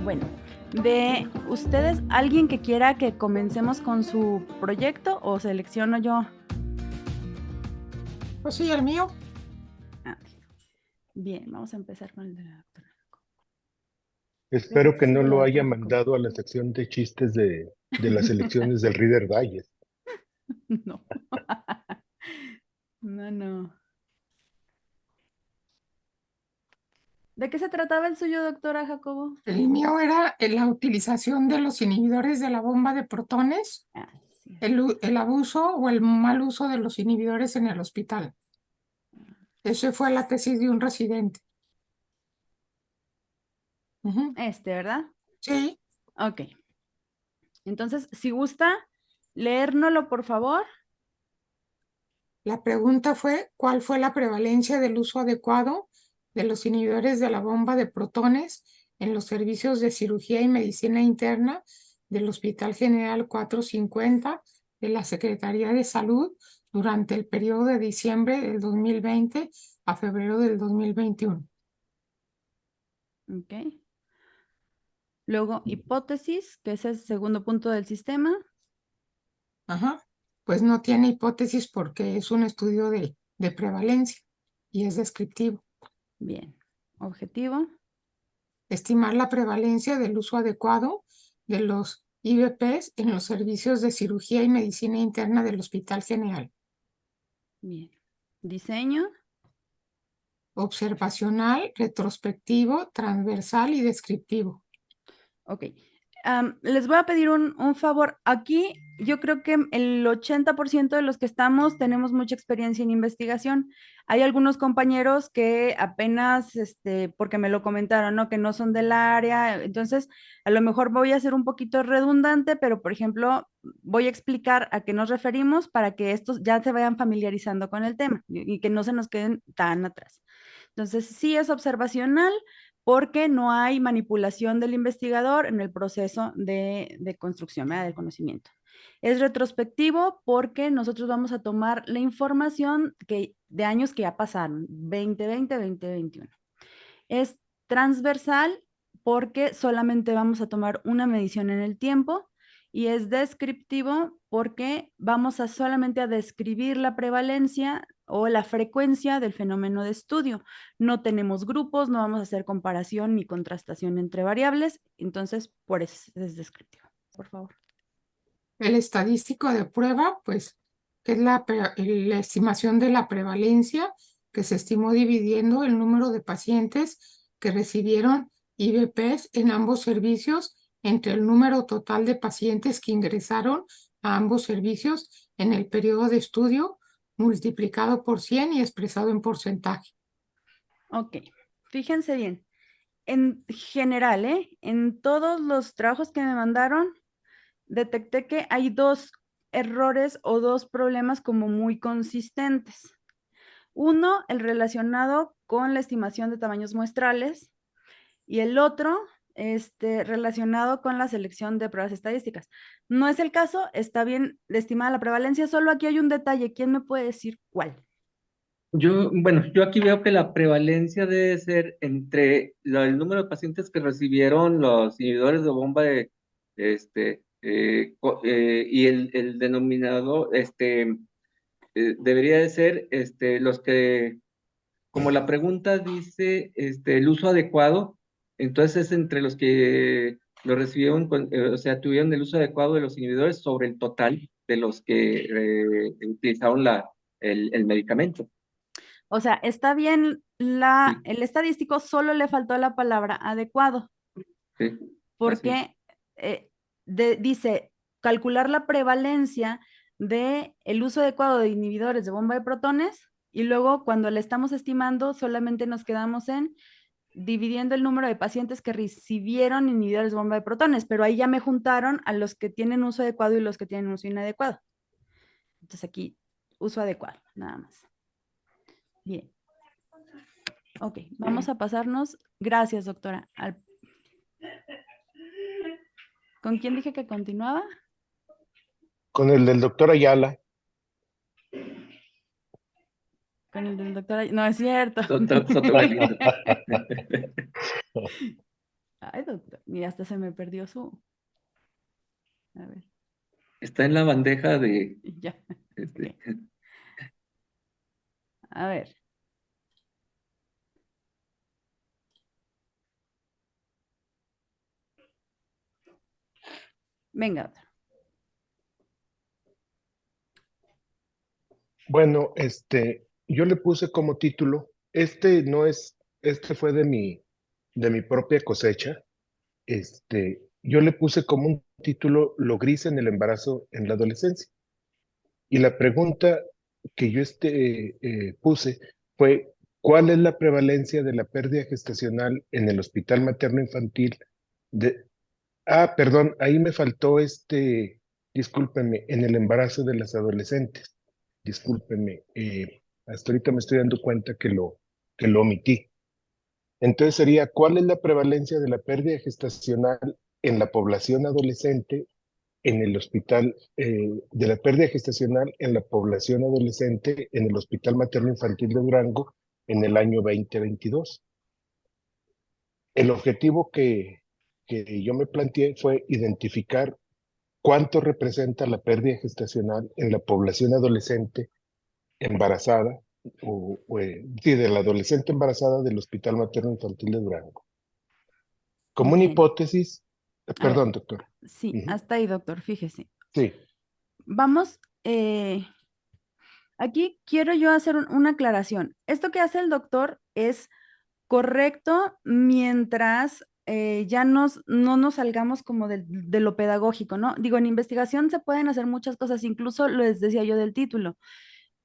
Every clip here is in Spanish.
Bueno, de ustedes, ¿alguien que quiera que comencemos con su proyecto o selecciono yo? Pues sí, el mío. Ah, bien, vamos a empezar con el de la doctora. Espero que Sí, no de la lo haya doctora Jacobo. mandado a la sección de chistes de las elecciones del Reader Digest. No. No, no. ¿De qué se trataba el suyo, doctora Jacobo? El mío era la utilización de los inhibidores de la bomba de protones, Ah, sí. el abuso o el mal uso de los inhibidores en el hospital. Esa fue la tesis de un residente. Ujú. ¿Verdad? Sí, Ok. Entonces, si gusta, leérnoslo, por favor. la pregunta fue, ¿cuál fue la prevalencia del uso adecuado de los inhibidores de la bomba de protones en los servicios de cirugía y medicina interna del Hospital General 450 de la Secretaría de Salud durante el periodo de diciembre del 2020 a febrero del 2021? Ok. Luego, hipótesis, que es el segundo punto del sistema. Ajá. Pues no tiene hipótesis porque es un estudio de prevalencia y es descriptivo. Bien. Objetivo. Estimar la prevalencia del uso adecuado de los IVPs en los servicios de cirugía y medicina interna del Hospital General. Bien. Diseño. Observacional, retrospectivo, transversal y descriptivo. Ok. Les voy a pedir un favor. Aquí yo creo que el 80% de los que estamos tenemos mucha experiencia en investigación. Hay algunos compañeros que apenas, porque me lo comentaron, ¿no? Que no son del área. Entonces, a lo mejor voy a ser un poquito redundante, pero por ejemplo, voy a explicar a qué nos referimos para que estos ya se vayan familiarizando con el tema y que no se nos queden tan atrás. Entonces, sí es observacional porque no hay manipulación del investigador en el proceso de construcción, ¿verdad? Del conocimiento. Es retrospectivo porque nosotros vamos a tomar la información de años que ya pasaron, 2020, 2021. Es transversal porque solamente vamos a tomar una medición en el tiempo y es descriptivo porque vamos a solamente a describir la prevalencia o la frecuencia del fenómeno de estudio. No tenemos grupos, no vamos a hacer comparación ni contrastación entre variables, entonces por eso es descriptivo. Por favor. El estadístico de prueba, pues, que es la estimación de la prevalencia que se estimó dividiendo el número de pacientes que recibieron IVPs en ambos servicios entre el número total de pacientes que ingresaron a ambos servicios en el periodo de estudio multiplicado por 100 y expresado en porcentaje. Ok, fíjense bien. En general, en todos los trabajos que me mandaron, detecté que hay dos errores o dos problemas como muy consistentes. Uno, el relacionado con la estimación de tamaños muestrales y el otro, relacionado con la selección de pruebas estadísticas. No es el caso, está bien estimada la prevalencia, solo aquí hay un detalle. ¿Quién me puede decir cuál? Yo aquí veo que la prevalencia debe ser entre el número de pacientes que recibieron los inhibidores de bomba y el denominador, debería de ser, los que, como la pregunta dice, el uso adecuado, entonces es entre los que lo recibieron, o sea, tuvieron el uso adecuado de los inhibidores sobre el total de los que utilizaron el medicamento. O sea, está bien Sí, el estadístico, solo le faltó la palabra adecuado, sí, así es. porque dice calcular la prevalencia de el uso adecuado de inhibidores de bomba de protones y luego cuando le estamos estimando solamente nos quedamos en dividiendo el número de pacientes que recibieron inhibidores de bomba de protones, pero ahí ya me juntaron a los que tienen uso adecuado y los que tienen uso inadecuado. Entonces aquí uso adecuado, nada más. Bien. Ok, vamos a pasarnos. Gracias, doctora. ¿Con quién dije que continuaba? Con el del doctor Ayala. Con el del doctor. No es cierto. Otro lado. Ay, doctor, mira, hasta se me perdió su... A ver, Está en la bandeja de, ya, este, ok. A ver, venga, doctor. Bueno, yo le puse como título, no es, este fue de mi propia cosecha. Yo le puse como un título Lo gris en el embarazo en la adolescencia. Y la pregunta que yo puse fue, ¿cuál es la prevalencia de la pérdida gestacional en el hospital materno infantil de, perdón, ahí me faltó discúlpenme, en el embarazo de las adolescentes. Discúlpenme, hasta ahorita me estoy dando cuenta que lo omití. Entonces sería, ¿cuál es la prevalencia de la pérdida gestacional en la población adolescente en el hospital, de la pérdida gestacional en la población adolescente en el Hospital Materno Infantil de Durango en el año 2022? El objetivo que yo me planteé fue identificar cuánto representa la pérdida gestacional en la población adolescente embarazada, sí, de la adolescente embarazada del Hospital Materno Infantil de Durango. Como una Bien, hipótesis, a ver, perdón, doctor. sí, Ujú. hasta ahí, doctor, fíjese. Sí, Vamos, aquí quiero yo hacer una aclaración. Esto que hace el doctor es correcto mientras ya no nos salgamos como de lo pedagógico, ¿no? Digo, en investigación se pueden hacer muchas cosas, incluso les decía yo del título.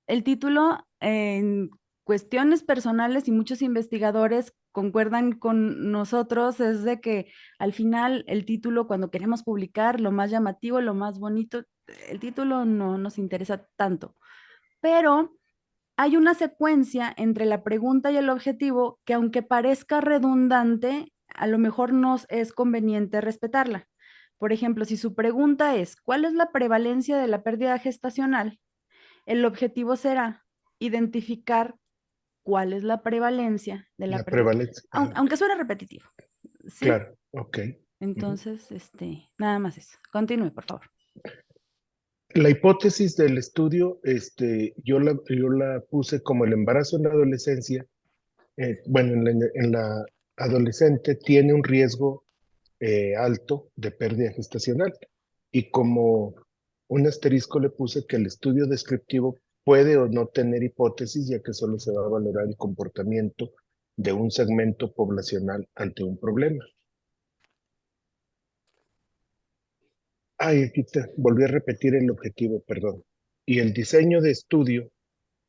El título en cuestiones personales y muchos investigadores concuerdan con nosotros es de que al final el título cuando queremos publicar lo más llamativo, lo más bonito, el título no nos interesa tanto, pero hay una secuencia entre la pregunta y el objetivo que aunque parezca redundante, a lo mejor nos es conveniente respetarla. Por ejemplo, si su pregunta es, ¿cuál es la prevalencia de la pérdida gestacional? El objetivo será identificar cuál es la prevalencia de la la pérdida, prevalencia. Ajá, aunque suene repetitivo, ¿sí? claro, ok. Ujú. Entonces, nada más eso. Continúe, por favor. La hipótesis del estudio, yo la puse como el embarazo en la adolescencia. Bueno, en la adolescente tiene un riesgo alto de pérdida gestacional y como un asterisco le puse que el estudio descriptivo puede o no tener hipótesis, ya que solo se va a valorar el comportamiento de un segmento poblacional ante un problema. Ay, volví a repetir el objetivo, perdón. Y el diseño de estudio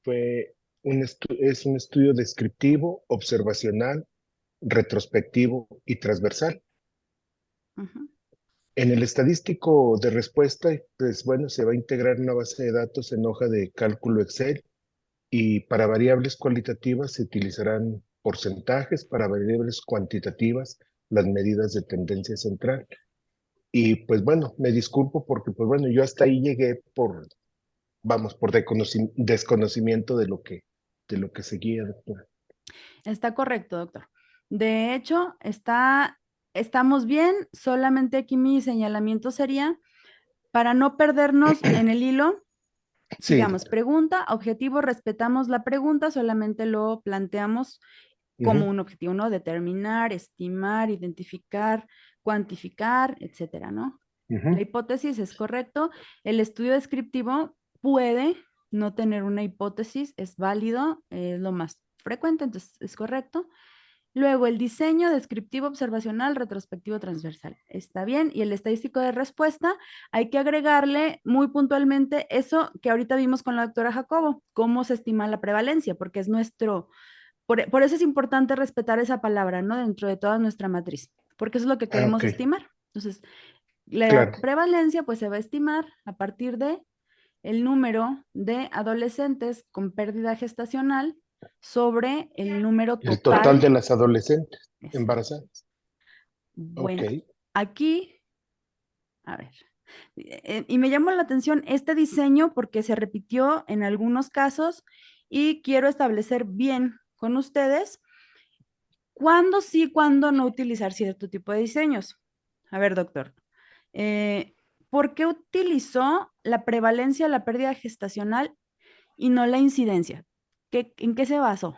fue es un estudio descriptivo, observacional, retrospectivo y transversal. Ujú. En el estadístico de respuesta, pues bueno, se va a integrar una base de datos en hoja de cálculo Excel y para variables cualitativas se utilizarán porcentajes, para variables cuantitativas las medidas de tendencia central. Y pues bueno, me disculpo porque pues bueno, yo hasta ahí llegué vamos, por desconocimiento de lo que seguía, doctora. Está correcto, doctor. De hecho, estamos bien, solamente aquí mi señalamiento sería para no perdernos en el hilo. Sí, Sigamos, pregunta, objetivo, respetamos la pregunta, solamente lo planteamos como ujú, un objetivo, ¿no? Determinar, estimar, identificar, cuantificar, etcétera, ¿no? La ujú. hipótesis es correcto. El estudio descriptivo puede no tener una hipótesis, es válido, es lo más frecuente, entonces es correcto. Luego, el diseño descriptivo observacional retrospectivo transversal. Está bien. Y el estadístico de respuesta, hay que agregarle muy puntualmente eso que ahorita vimos con la doctora Jacobo, cómo se estima la prevalencia, porque es por eso es importante respetar esa palabra, ¿no? Dentro de toda nuestra matriz, porque eso es lo que Ok, queremos estimar. Entonces, la claro. prevalencia pues se va a estimar a partir de el número de adolescentes con pérdida gestacional sobre el número El total total. de las adolescentes Exacto. embarazadas. Ok. Bueno, aquí, a ver, y me llamó la atención este diseño porque se repitió en algunos casos y quiero establecer bien con ustedes ¿Cuándo sí, cuándo no utilizar cierto tipo de diseños? A ver, doctor, ¿por qué utilizó la prevalencia de la pérdida gestacional y no la incidencia? ¿En qué se basó?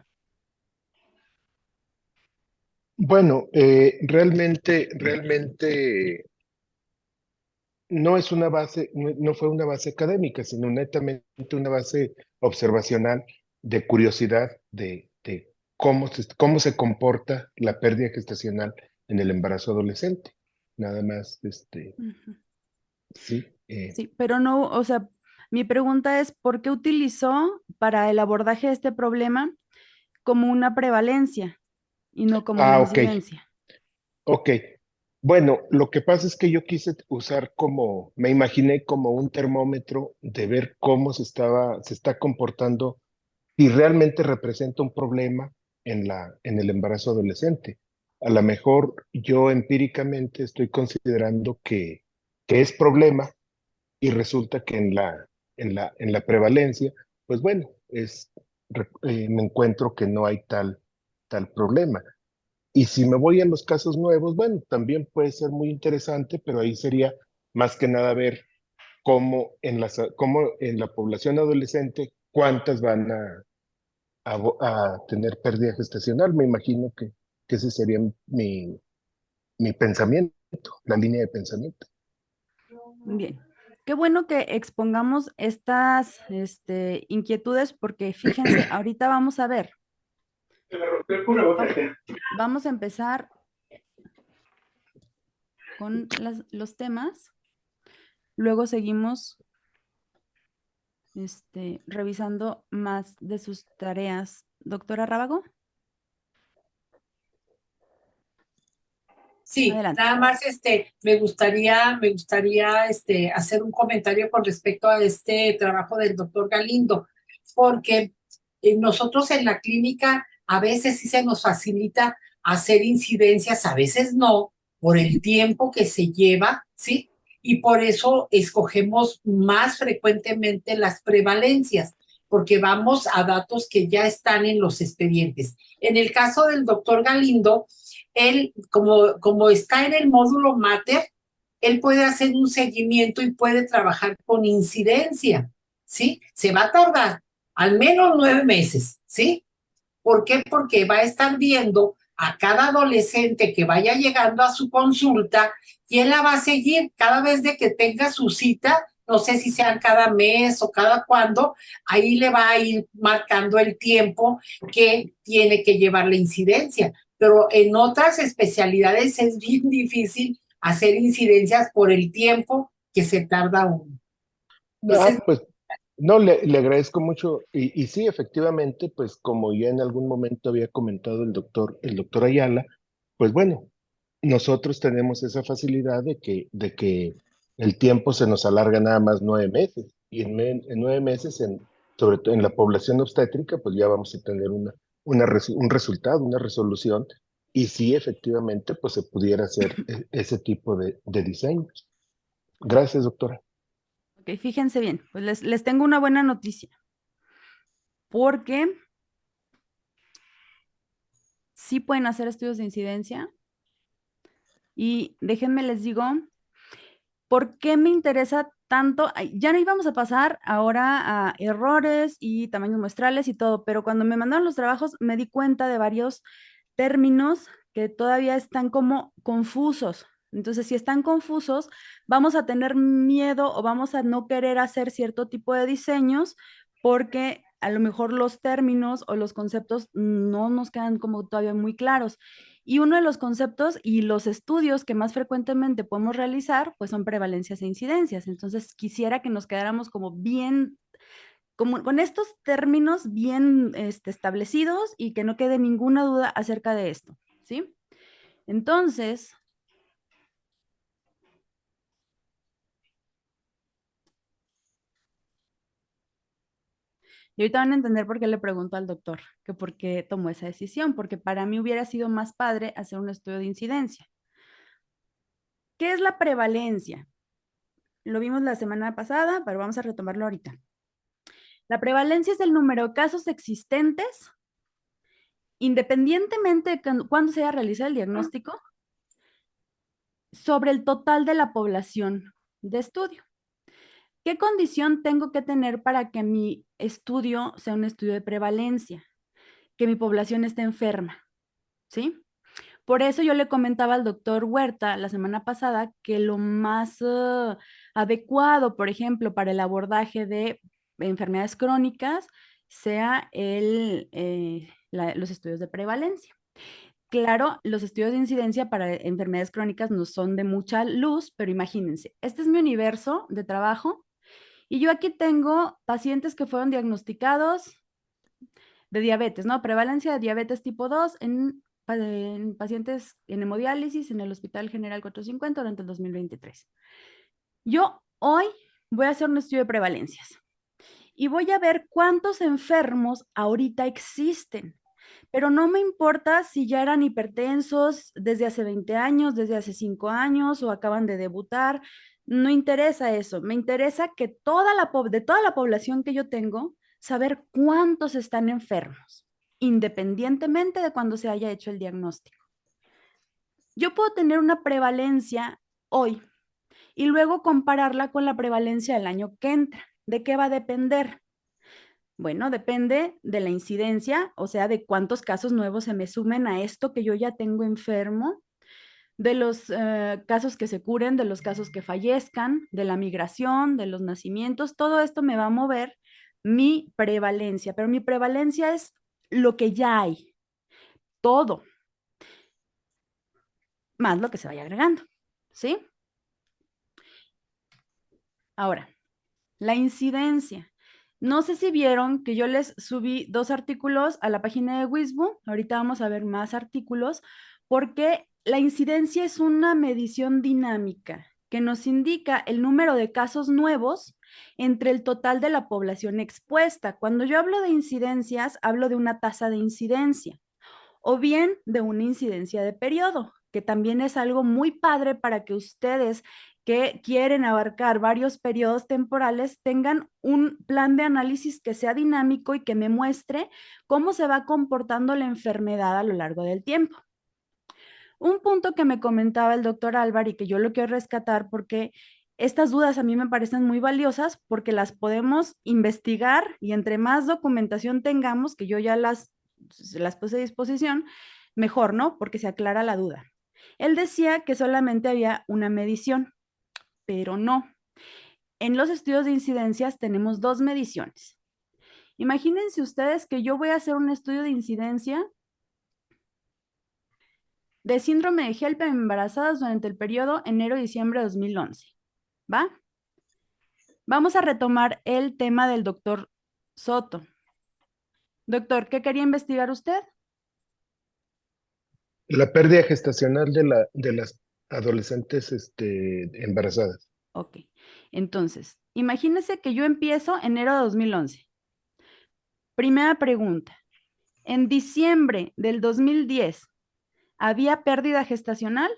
Bueno, realmente no es una base, no fue una base académica, sino netamente una base observacional de curiosidad de cómo se comporta la pérdida gestacional en el embarazo adolescente. Nada más, Ujú. sí. Sí, pero no, o sea, mi pregunta es, ¿por qué utilizó para el abordaje de este problema como una prevalencia y no como una Ok, incidencia? ok. Bueno, lo que pasa es que yo quise usar me imaginé como un termómetro de ver cómo se está comportando y realmente representa un problema en el embarazo adolescente. A lo mejor yo empíricamente estoy considerando que es problema y resulta que en la prevalencia, pues bueno, me encuentro que no hay tal problema. Y si me voy a los casos nuevos, bueno, también puede ser muy interesante, pero ahí sería más que nada ver cómo en la población adolescente, cuántas van a tener pérdida gestacional. Me imagino que ese sería mi pensamiento, la línea de pensamiento. Bien, qué bueno que expongamos estas inquietudes porque fíjense, ahorita vamos a ver, vamos a empezar con los temas, luego seguimos revisando más de sus tareas. Doctora Rábago, Sí, adelante. nada más me gustaría hacer un comentario con respecto a este trabajo del doctor Galindo, porque nosotros en la clínica a veces sí se nos facilita hacer incidencias, a veces no, por el tiempo que se lleva, ¿sí? Y por eso escogemos más frecuentemente las prevalencias, porque vamos a datos que ya están en los expedientes. En el caso del doctor Galindo, él, como está en el módulo Mater, él puede hacer un seguimiento y puede trabajar con incidencia, ¿sí? Se va a tardar al menos 9 meses, ¿sí? ¿Por qué? Porque va a estar viendo a cada adolescente que vaya llegando a su consulta y él la va a seguir cada vez de que tenga su cita, no sé si sean cada mes o cada cuándo, ahí le va a ir marcando el tiempo que tiene que llevar la incidencia. Pero en otras especialidades es bien difícil hacer incidencias por el tiempo que se tarda uno. Ese es. Pues no, le agradezco mucho. Y sí, efectivamente, pues como ya en algún momento había comentado el doctor Ayala, pues bueno, nosotros tenemos esa facilidad de que el tiempo se nos alarga nada más 9 meses. Y en 9 meses, sobre todo en la población obstétrica, pues ya vamos a tener un resultado, una resolución. Y sí, efectivamente, pues se pudiera hacer ese tipo de diseños. Gracias, doctora. Ok, fíjense bien, pues les tengo una buena noticia, porque sí pueden hacer estudios de incidencia y déjenme les digo, ¿por qué me interesa tanto? Ay, ya no íbamos a pasar ahora a errores y tamaños muestrales y todo, pero cuando me mandaron los trabajos me di cuenta de varios términos que todavía están como confusos. Entonces, si están confusos, vamos a tener miedo o vamos a no querer hacer cierto tipo de diseños porque a lo mejor los términos o los conceptos no nos quedan como todavía muy claros. Y uno de los conceptos y los estudios que más frecuentemente podemos realizar, pues son prevalencias e incidencias. Entonces, quisiera que nos quedáramos como bien, como con estos términos bien establecidos y que no quede ninguna duda acerca de esto, ¿sí? Entonces, y ahorita van a entender por qué le pregunto al doctor, que por qué tomó esa decisión, porque para mí hubiera sido más padre hacer un estudio de incidencia. ¿Qué es la prevalencia? Lo vimos la semana pasada, pero vamos a retomarlo ahorita. La prevalencia es el número de casos existentes independientemente de cuándo se haya realizado el diagnóstico, sobre el total de la población de estudio. ¿Qué condición tengo que tener para que mi estudio sea un estudio de prevalencia? Que mi población esté enferma, ¿sí? Por eso yo le comentaba al doctor Huerta la semana pasada que lo más adecuado, por ejemplo, para el abordaje de enfermedades crónicas sea los estudios de prevalencia. Claro, los estudios de incidencia para enfermedades crónicas no son de mucha luz, pero imagínense, este es mi universo de trabajo y yo aquí tengo pacientes que fueron diagnosticados de diabetes, ¿no? Prevalencia de diabetes tipo 2 en pacientes en hemodiálisis en el Hospital General 450 durante el 2023. Yo hoy voy a hacer un estudio de prevalencias y voy a ver cuántos enfermos ahorita existen. Pero no me importa si ya eran hipertensos desde hace 20 años, desde hace 5 años o acaban de debutar. No interesa eso. Me interesa que de toda la población que yo tengo, saber cuántos están enfermos, independientemente de cuando se haya hecho el diagnóstico. Yo puedo tener una prevalencia hoy y luego compararla con la prevalencia del año que entra. ¿De qué va a depender? Bueno, depende de la incidencia, o sea, de cuántos casos nuevos se me sumen a esto que yo ya tengo enfermo, de los casos que se curen, de los casos que fallezcan, de la migración, de los nacimientos. Todo esto me va a mover mi prevalencia, pero mi prevalencia es lo que ya hay, todo, más lo que se vaya agregando, ¿sí? Ahora, la incidencia. No sé si vieron que yo les subí 2 artículos a la página de Wisbu. Ahorita vamos a ver más artículos porque la incidencia es una medición dinámica que nos indica el número de casos nuevos entre el total de la población expuesta. Cuando yo hablo de incidencias, hablo de una tasa de incidencia o bien de una incidencia de periodo, que también es algo muy padre para que ustedes que quieren abarcar varios periodos temporales tengan un plan de análisis que sea dinámico y que me muestre cómo se va comportando la enfermedad a lo largo del tiempo. Un punto que me comentaba el doctor Álvaro y que yo lo quiero rescatar porque estas dudas a mí me parecen muy valiosas porque las podemos investigar y entre más documentación tengamos, que yo ya las puse a disposición, mejor, ¿no? Porque se aclara la duda. Él decía que solamente había una medición, pero no. En los estudios de incidencias tenemos 2 mediciones. Imagínense ustedes que yo voy a hacer un estudio de incidencia de síndrome de HELP en embarazadas durante el periodo enero-diciembre de 2011. ¿Va? Vamos a retomar el tema del doctor Soto. Doctor, ¿qué quería investigar usted? La pérdida gestacional de las adolescentes embarazadas. Ok. Entonces, imagínese que yo empiezo enero de 2011. Primera pregunta. En diciembre del 2010, ¿había pérdida gestacional?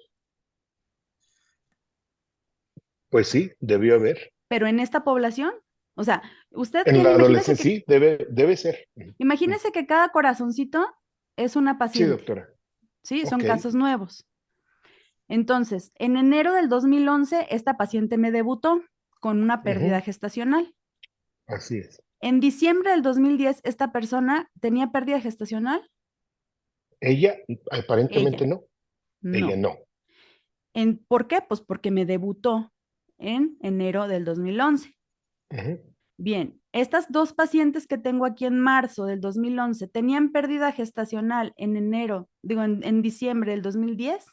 Pues sí, debió haber. ¿Pero en esta población? O sea, usted En tiene, la imagínese adolescencia que, sí, debe ser. imagínese que cada corazoncito es una Sí, paciente, doctora. ¿sí? Son Ok. casos nuevos. Entonces, en enero del 2011, esta paciente me debutó con una pérdida Ujú, gestacional. así es. En diciembre del 2010, esta persona tenía pérdida gestacional. Ella, Ella, aparentemente no. Ella no. no. ¿Por qué? Pues porque me debutó en enero del 2011. Ujú, Bien, estas 2 pacientes que tengo aquí en marzo del 2011, ¿tenían pérdida gestacional en en diciembre del 2010?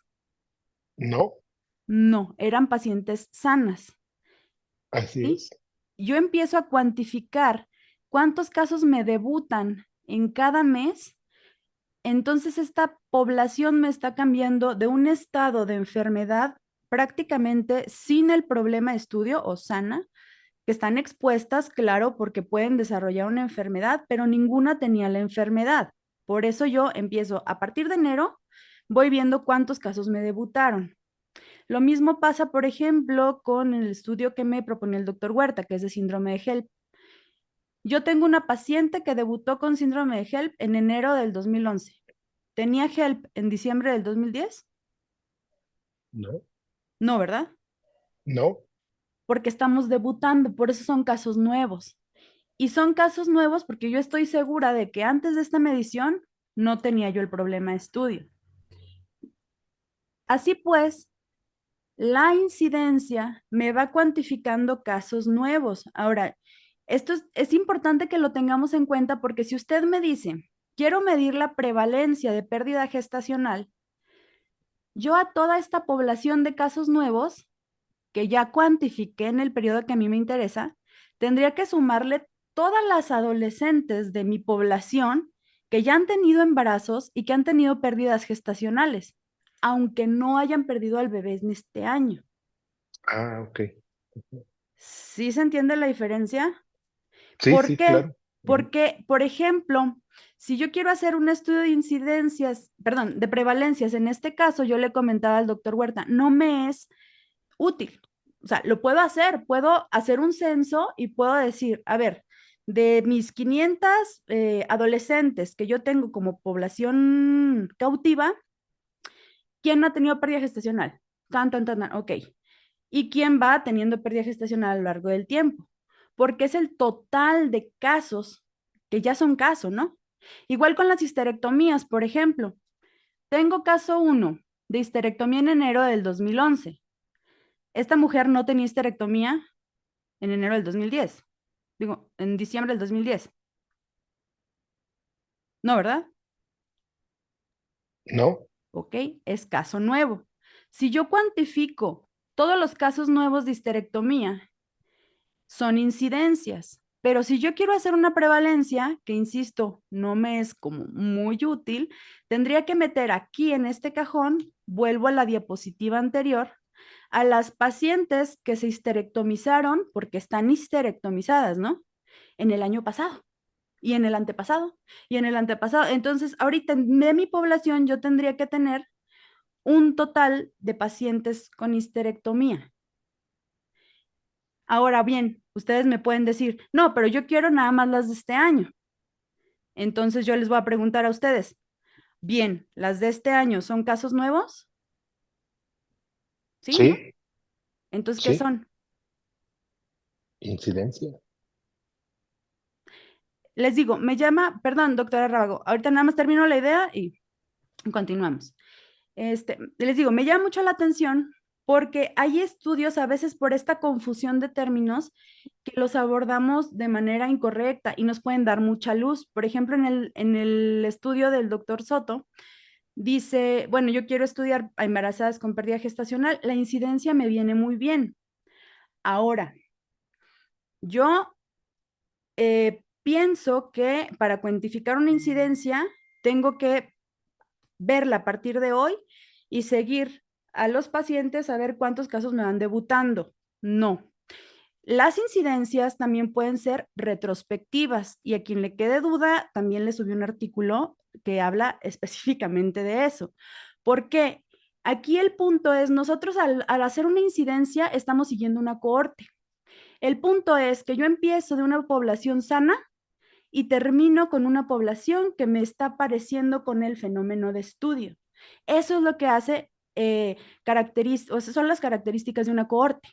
no, No, eran pacientes sanas, así ¿sí? es. Yo empiezo a cuantificar cuántos casos me debutan en cada mes, entonces esta población me está cambiando de un estado de enfermedad prácticamente sin el problema de estudio o sana, que están expuestas, claro, porque pueden desarrollar una enfermedad, pero ninguna tenía la enfermedad. Por eso yo empiezo a partir de enero, voy viendo cuántos casos me debutaron. Lo mismo pasa, por ejemplo, con el estudio que me propone el doctor Huerta, que es de síndrome de HELP. Yo tengo una paciente que debutó con síndrome de HELP en enero del 2011. ¿tenía HELP en diciembre del 2010? No, No, ¿verdad? no. Porque estamos debutando, por eso son casos nuevos. Y son casos nuevos porque yo estoy segura de que antes de esta medición no tenía yo el problema de estudio. Así pues, la incidencia me va cuantificando casos nuevos. Ahora, esto es importante que lo tengamos en cuenta porque si usted me dice, quiero medir la prevalencia de pérdida gestacional, yo a toda esta población de casos nuevos que ya cuantifiqué en el periodo que a mí me interesa, tendría que sumarle todas las adolescentes de mi población que ya han tenido embarazos y que han tenido pérdidas gestacionales, aunque no hayan perdido al bebé en este año. Ah, ok. ¿Sí se entiende la diferencia? Sí, ¿Por sí, qué? claro. Porque, por ejemplo, si yo quiero hacer un estudio de incidencias, perdón, de prevalencias, en este caso yo le comentaba al doctor Huerta, no me es útil. O sea, lo puedo hacer un censo y puedo decir, a ver, de mis 500 adolescentes que yo tengo como población cautiva, ¿quién no ha tenido pérdida gestacional? Ok. ¿Y quién va teniendo pérdida gestacional a lo largo del tiempo? Porque es el total de casos que ya son casos, ¿no? Igual con las histerectomías, por ejemplo. Tengo caso 1 de histerectomía en enero del 2011. Esta mujer no tenía histerectomía en enero del 2010. Digo, en diciembre del 2010. No, ¿verdad? No, Ok, es caso nuevo. Si yo cuantifico todos los casos nuevos de histerectomía, son incidencias. Pero si yo quiero hacer una prevalencia, que insisto, no me es como muy útil, tendría que meter aquí en este cajón, vuelvo a la diapositiva anterior, a las pacientes que se histerectomizaron, porque están histerectomizadas, ¿no? En el año pasado, y en el antepasado, y en el antepasado. Entonces, ahorita de mi población yo tendría que tener un total de pacientes con histerectomía. Ahora bien, ustedes me pueden decir, no, pero yo quiero nada más las de este año. Entonces yo les voy a preguntar a ustedes, bien, ¿las de este año son casos nuevos? Sí, ¿no? sí, Entonces, ¿qué sí. son? Incidencia. Les digo, me llama, perdón, doctora Rábago, ahorita nada más termino la idea y continuamos. Les digo, me llama mucho la atención porque hay estudios a veces por esta confusión de términos que los abordamos de manera incorrecta y nos pueden dar mucha luz. Por ejemplo, en el estudio del doctor Soto, dice, bueno, yo quiero estudiar a embarazadas con pérdida gestacional, la incidencia me viene muy bien. Ahora, yo pienso que para cuantificar una incidencia tengo que verla a partir de hoy y seguir a los pacientes a ver cuántos casos me van debutando. No. Las incidencias también pueden ser retrospectivas y a quien le quede duda, también le subí un artículo que habla específicamente de eso. ¿Por qué? Aquí el punto es, nosotros al hacer una incidencia estamos siguiendo una cohorte. El punto es que yo empiezo de una población sana y termino con una población que me está pareciendo con el fenómeno de estudio. Eso es lo que hace, o sea, son las características de una cohorte.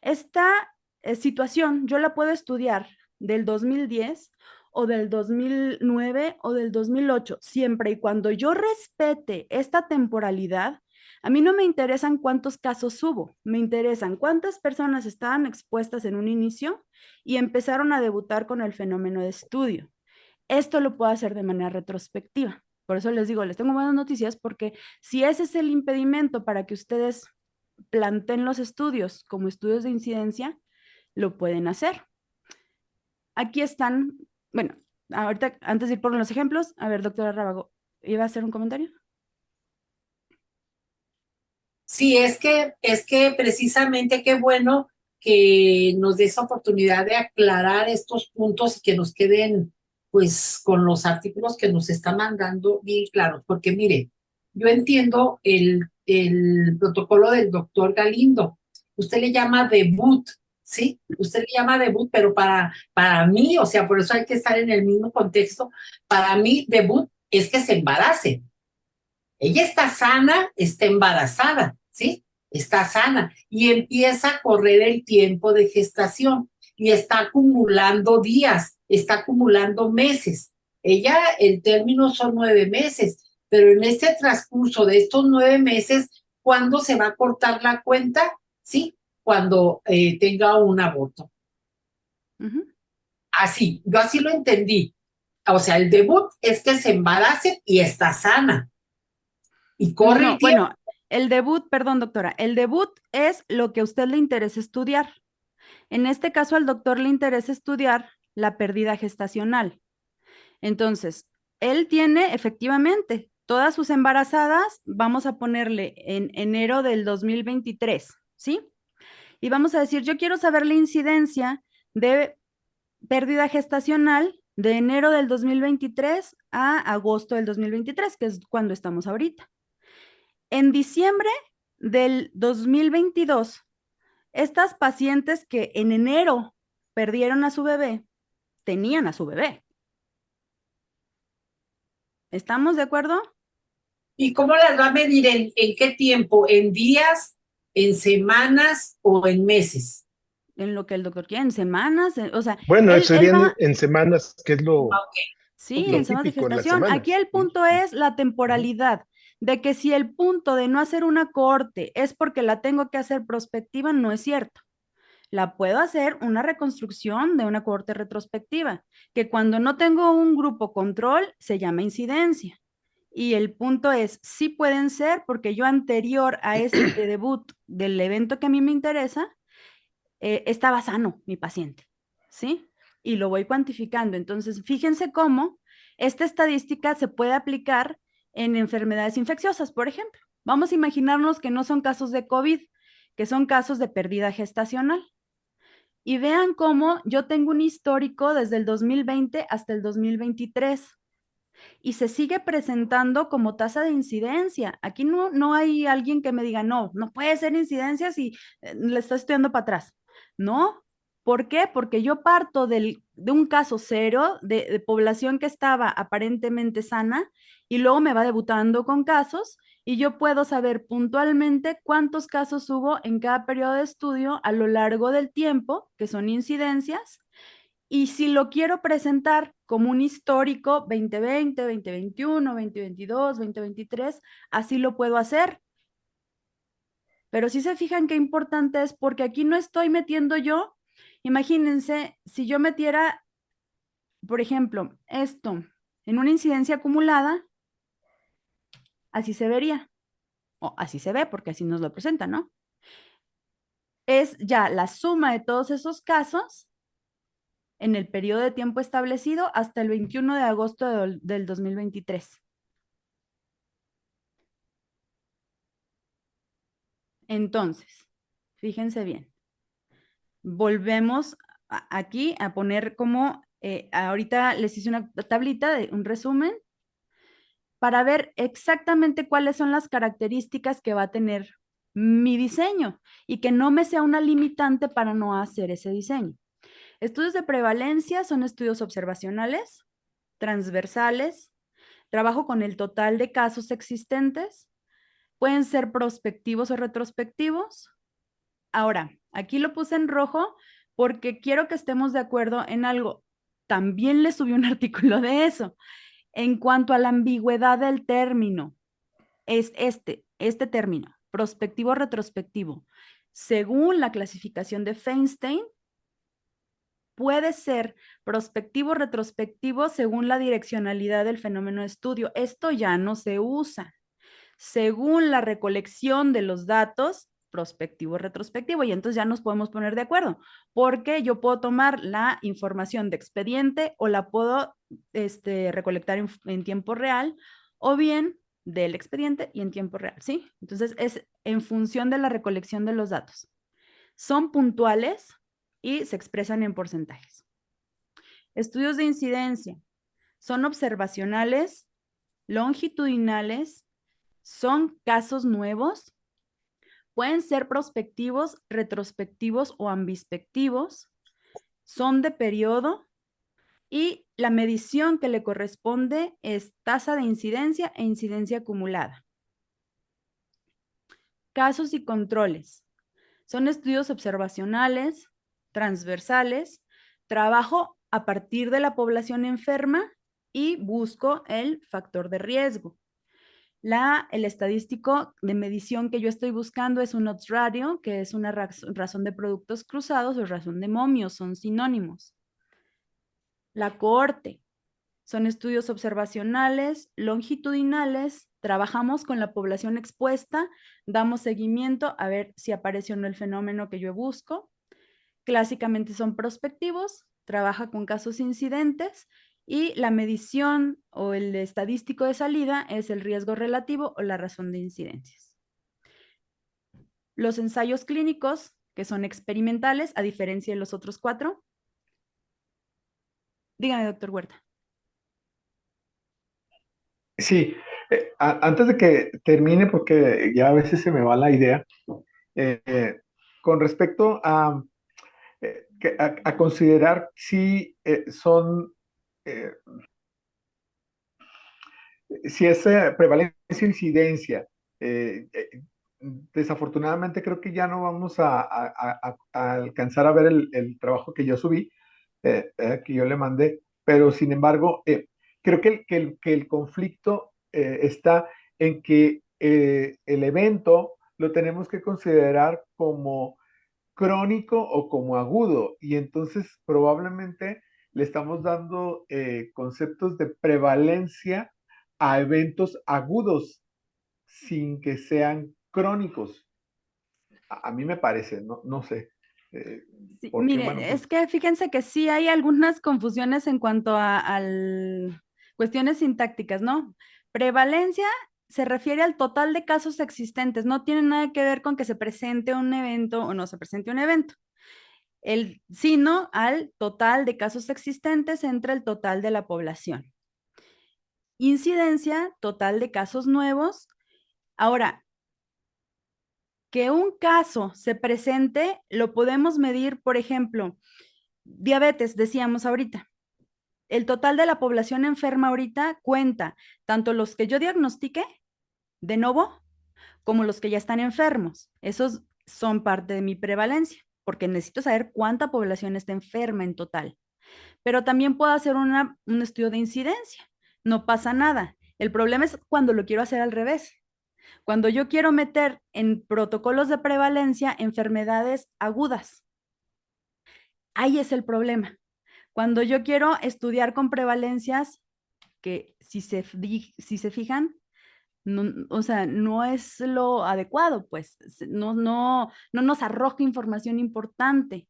Esta situación yo la puedo estudiar del 2010 o del 2009 o del 2008, siempre y cuando yo respete esta temporalidad. A mí no me interesan cuántos casos hubo, me interesan cuántas personas estaban expuestas en un inicio y empezaron a debutar con el fenómeno de estudio. Esto lo puedo hacer de manera retrospectiva. Por eso les digo, les tengo buenas noticias porque si ese es el impedimento para que ustedes planteen los estudios como estudios de incidencia, lo pueden hacer. Aquí están, bueno, ahorita antes de ir por los ejemplos, a ver, doctora Rábago, ¿iba a hacer un comentario? Sí, es que precisamente qué bueno que nos dé esa oportunidad de aclarar estos puntos y que nos queden, pues, con los artículos que nos está mandando bien claros. Porque mire, yo entiendo el protocolo del doctor Galindo. Usted le llama debut, ¿sí? Usted le llama debut, pero para mí, o sea, por eso hay que estar en el mismo contexto. Para mí, debut es que se embarace. Ella está sana, está embarazada, ¿sí? Está sana y empieza a correr el tiempo de gestación y está acumulando días, está acumulando meses. Ella, el término son 9 meses, pero en este transcurso de estos 9 meses, ¿cuándo se va a cortar la cuenta? Sí, cuando tenga un aborto. Ujú. Así, yo así lo entendí. O sea, el debut es que se embarace y está sana. Y corre No, el tiempo. bueno, el debut, perdón, doctora, el debut es lo que a usted le interesa estudiar. En este caso, al doctor le interesa estudiar la pérdida gestacional. Entonces, él tiene efectivamente todas sus embarazadas, vamos a ponerle en enero del 2023, ¿sí? Y vamos a decir, yo quiero saber la incidencia de pérdida gestacional de enero del 2023 a agosto del 2023, que es cuando estamos ahorita. En diciembre del 2022, estas pacientes que en enero perdieron a su bebé, tenían a su bebé. ¿Estamos de acuerdo? ¿Y cómo las va a medir? ¿En qué tiempo? ¿En días, en semanas o en meses? En lo que el doctor quiere, en semanas, o sea, Bueno, él serían va, en semanas, que es Ah, ok. sí, lo en semanas de típico en las gestación. Aquí semanas. el punto es la temporalidad, de que si el punto de no hacer una cohorte es porque la tengo que hacer prospectiva, no es cierto. La puedo hacer una reconstrucción de una cohorte retrospectiva, que cuando no tengo un grupo control se llama incidencia. Y el punto es, sí pueden ser, porque yo anterior a este debut del evento que a mí me interesa, estaba sano mi paciente, ¿sí? Y lo voy cuantificando. Entonces, fíjense cómo esta estadística se puede aplicar en enfermedades infecciosas, por ejemplo. Vamos a imaginarnos que no son casos de COVID, que son casos de pérdida gestacional. Y vean cómo yo tengo un histórico desde el 2020 hasta el 2023 y se sigue presentando como tasa de incidencia. Aquí no hay alguien que me diga, no, no puede ser incidencia si le está estudiando para atrás. No. ¿Por qué? Porque yo parto de un caso cero de población que estaba aparentemente sana y luego me va debutando con casos y yo puedo saber puntualmente cuántos casos hubo en cada periodo de estudio a lo largo del tiempo, que son incidencias, y si lo quiero presentar como un histórico 2020, 2021, 2022, 2023, así lo puedo hacer. Pero si se fijan qué importante es, porque aquí no estoy metiendo yo. Imagínense, si yo metiera, por ejemplo, esto en una incidencia acumulada, así se vería, o así se ve, porque así nos lo presenta, ¿no? Es ya la suma de todos esos casos en el periodo de tiempo establecido hasta el 21 de agosto del 2023. Entonces, fíjense bien, volvemos aquí a poner como, ahorita les hice una tablita de un resumen para ver exactamente cuáles son las características que va a tener mi diseño y que no me sea una limitante para no hacer ese diseño. Estudios de prevalencia son estudios observacionales, transversales, trabajo con el total de casos existentes, pueden ser prospectivos o retrospectivos. Ahora, aquí lo puse en rojo porque quiero que estemos de acuerdo en algo. También le subí un artículo de eso. En cuanto a la ambigüedad del término, es este término, prospectivo retrospectivo. Según la clasificación de Feinstein, puede ser prospectivo retrospectivo según la direccionalidad del fenómeno de estudio. Esto ya no se usa. Según la recolección de los datos, prospectivo, retrospectivo, y entonces ya nos podemos poner de acuerdo, porque yo puedo tomar la información de expediente o la puedo recolectar en tiempo real, o bien del expediente y en tiempo real, ¿sí? Entonces es en función de la recolección de los datos. Son puntuales y se expresan en porcentajes. Estudios de incidencia son observacionales, longitudinales, son casos nuevos, pueden ser prospectivos, retrospectivos o ambispectivos, son de periodo y la medición que le corresponde es tasa de incidencia e incidencia acumulada. casos y controles. Son estudios observacionales, transversales, trabajo a partir de la población enferma y busco el factor de riesgo. El estadístico de medición que yo estoy buscando es un odds ratio, que es una razón de productos cruzados o razón de momios, son sinónimos. La cohorte son estudios observacionales, longitudinales, trabajamos con la población expuesta, damos seguimiento a ver si aparece o no el fenómeno que yo busco. Clásicamente son prospectivos, trabaja con casos incidentes y la medición o el estadístico de salida es el riesgo relativo o la razón de incidencias. Los ensayos clínicos, que son experimentales, a diferencia de los otros 4. Dígame, doctor Huerta. Sí, antes de que termine, porque ya a veces se me va la idea, con respecto a considerar si son, si es prevalencia o incidencia, desafortunadamente creo que ya no vamos a alcanzar a ver el trabajo que yo subí, que yo le mandé, pero sin embargo, creo que el conflicto está en que el evento lo tenemos que considerar como crónico o como agudo, y entonces probablemente le estamos dando conceptos de prevalencia a eventos agudos sin que sean crónicos. A mí me parece, no sé. Sí, Porque, mire, bueno, pues, es que fíjense que sí hay algunas confusiones en cuanto a cuestiones sintácticas, ¿no? Prevalencia se refiere al total de casos existentes, no tiene nada que ver con que se presente un evento o no se presente un evento, sino al total de casos existentes entre el total de la población. Incidencia, total de casos nuevos. Ahora, que un caso se presente, lo podemos medir, por ejemplo, diabetes, decíamos ahorita. El total de la población enferma ahorita cuenta tanto los que yo diagnostiqué de nuevo como los que ya están enfermos. Esos son parte de mi prevalencia, porque necesito saber cuánta población está enferma en total. Pero también puedo hacer un estudio de incidencia. No pasa nada. El problema es cuando lo quiero hacer al revés. Cuando yo quiero meter en protocolos de prevalencia enfermedades agudas. Ahí es el problema. Cuando yo quiero estudiar con prevalencias, que si se fijan, no, o sea, no es lo adecuado, pues no nos arroja información importante.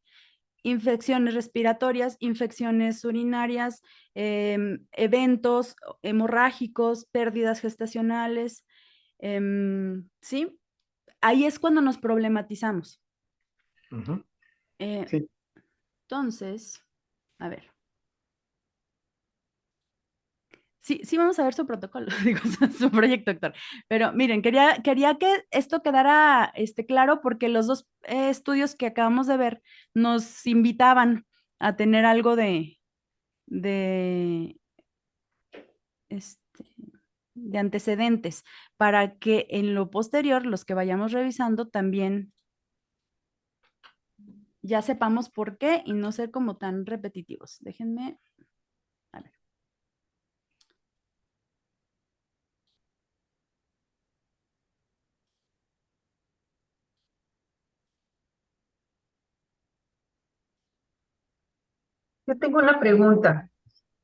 Infecciones respiratorias, infecciones urinarias, eventos hemorrágicos, pérdidas gestacionales, ¿sí? Ahí es cuando nos problematizamos. uh-huh, Eh, sí. Entonces, a ver. Sí, vamos a ver su protocolo, digo, su proyecto, doctor. Pero miren, quería que esto quedara claro porque los dos estudios que acabamos de ver nos invitaban a tener algo de antecedentes para que en lo posterior, los que vayamos revisando, también ya sepamos por qué y no ser como tan repetitivos. Déjenme, a ver. Yo tengo una pregunta.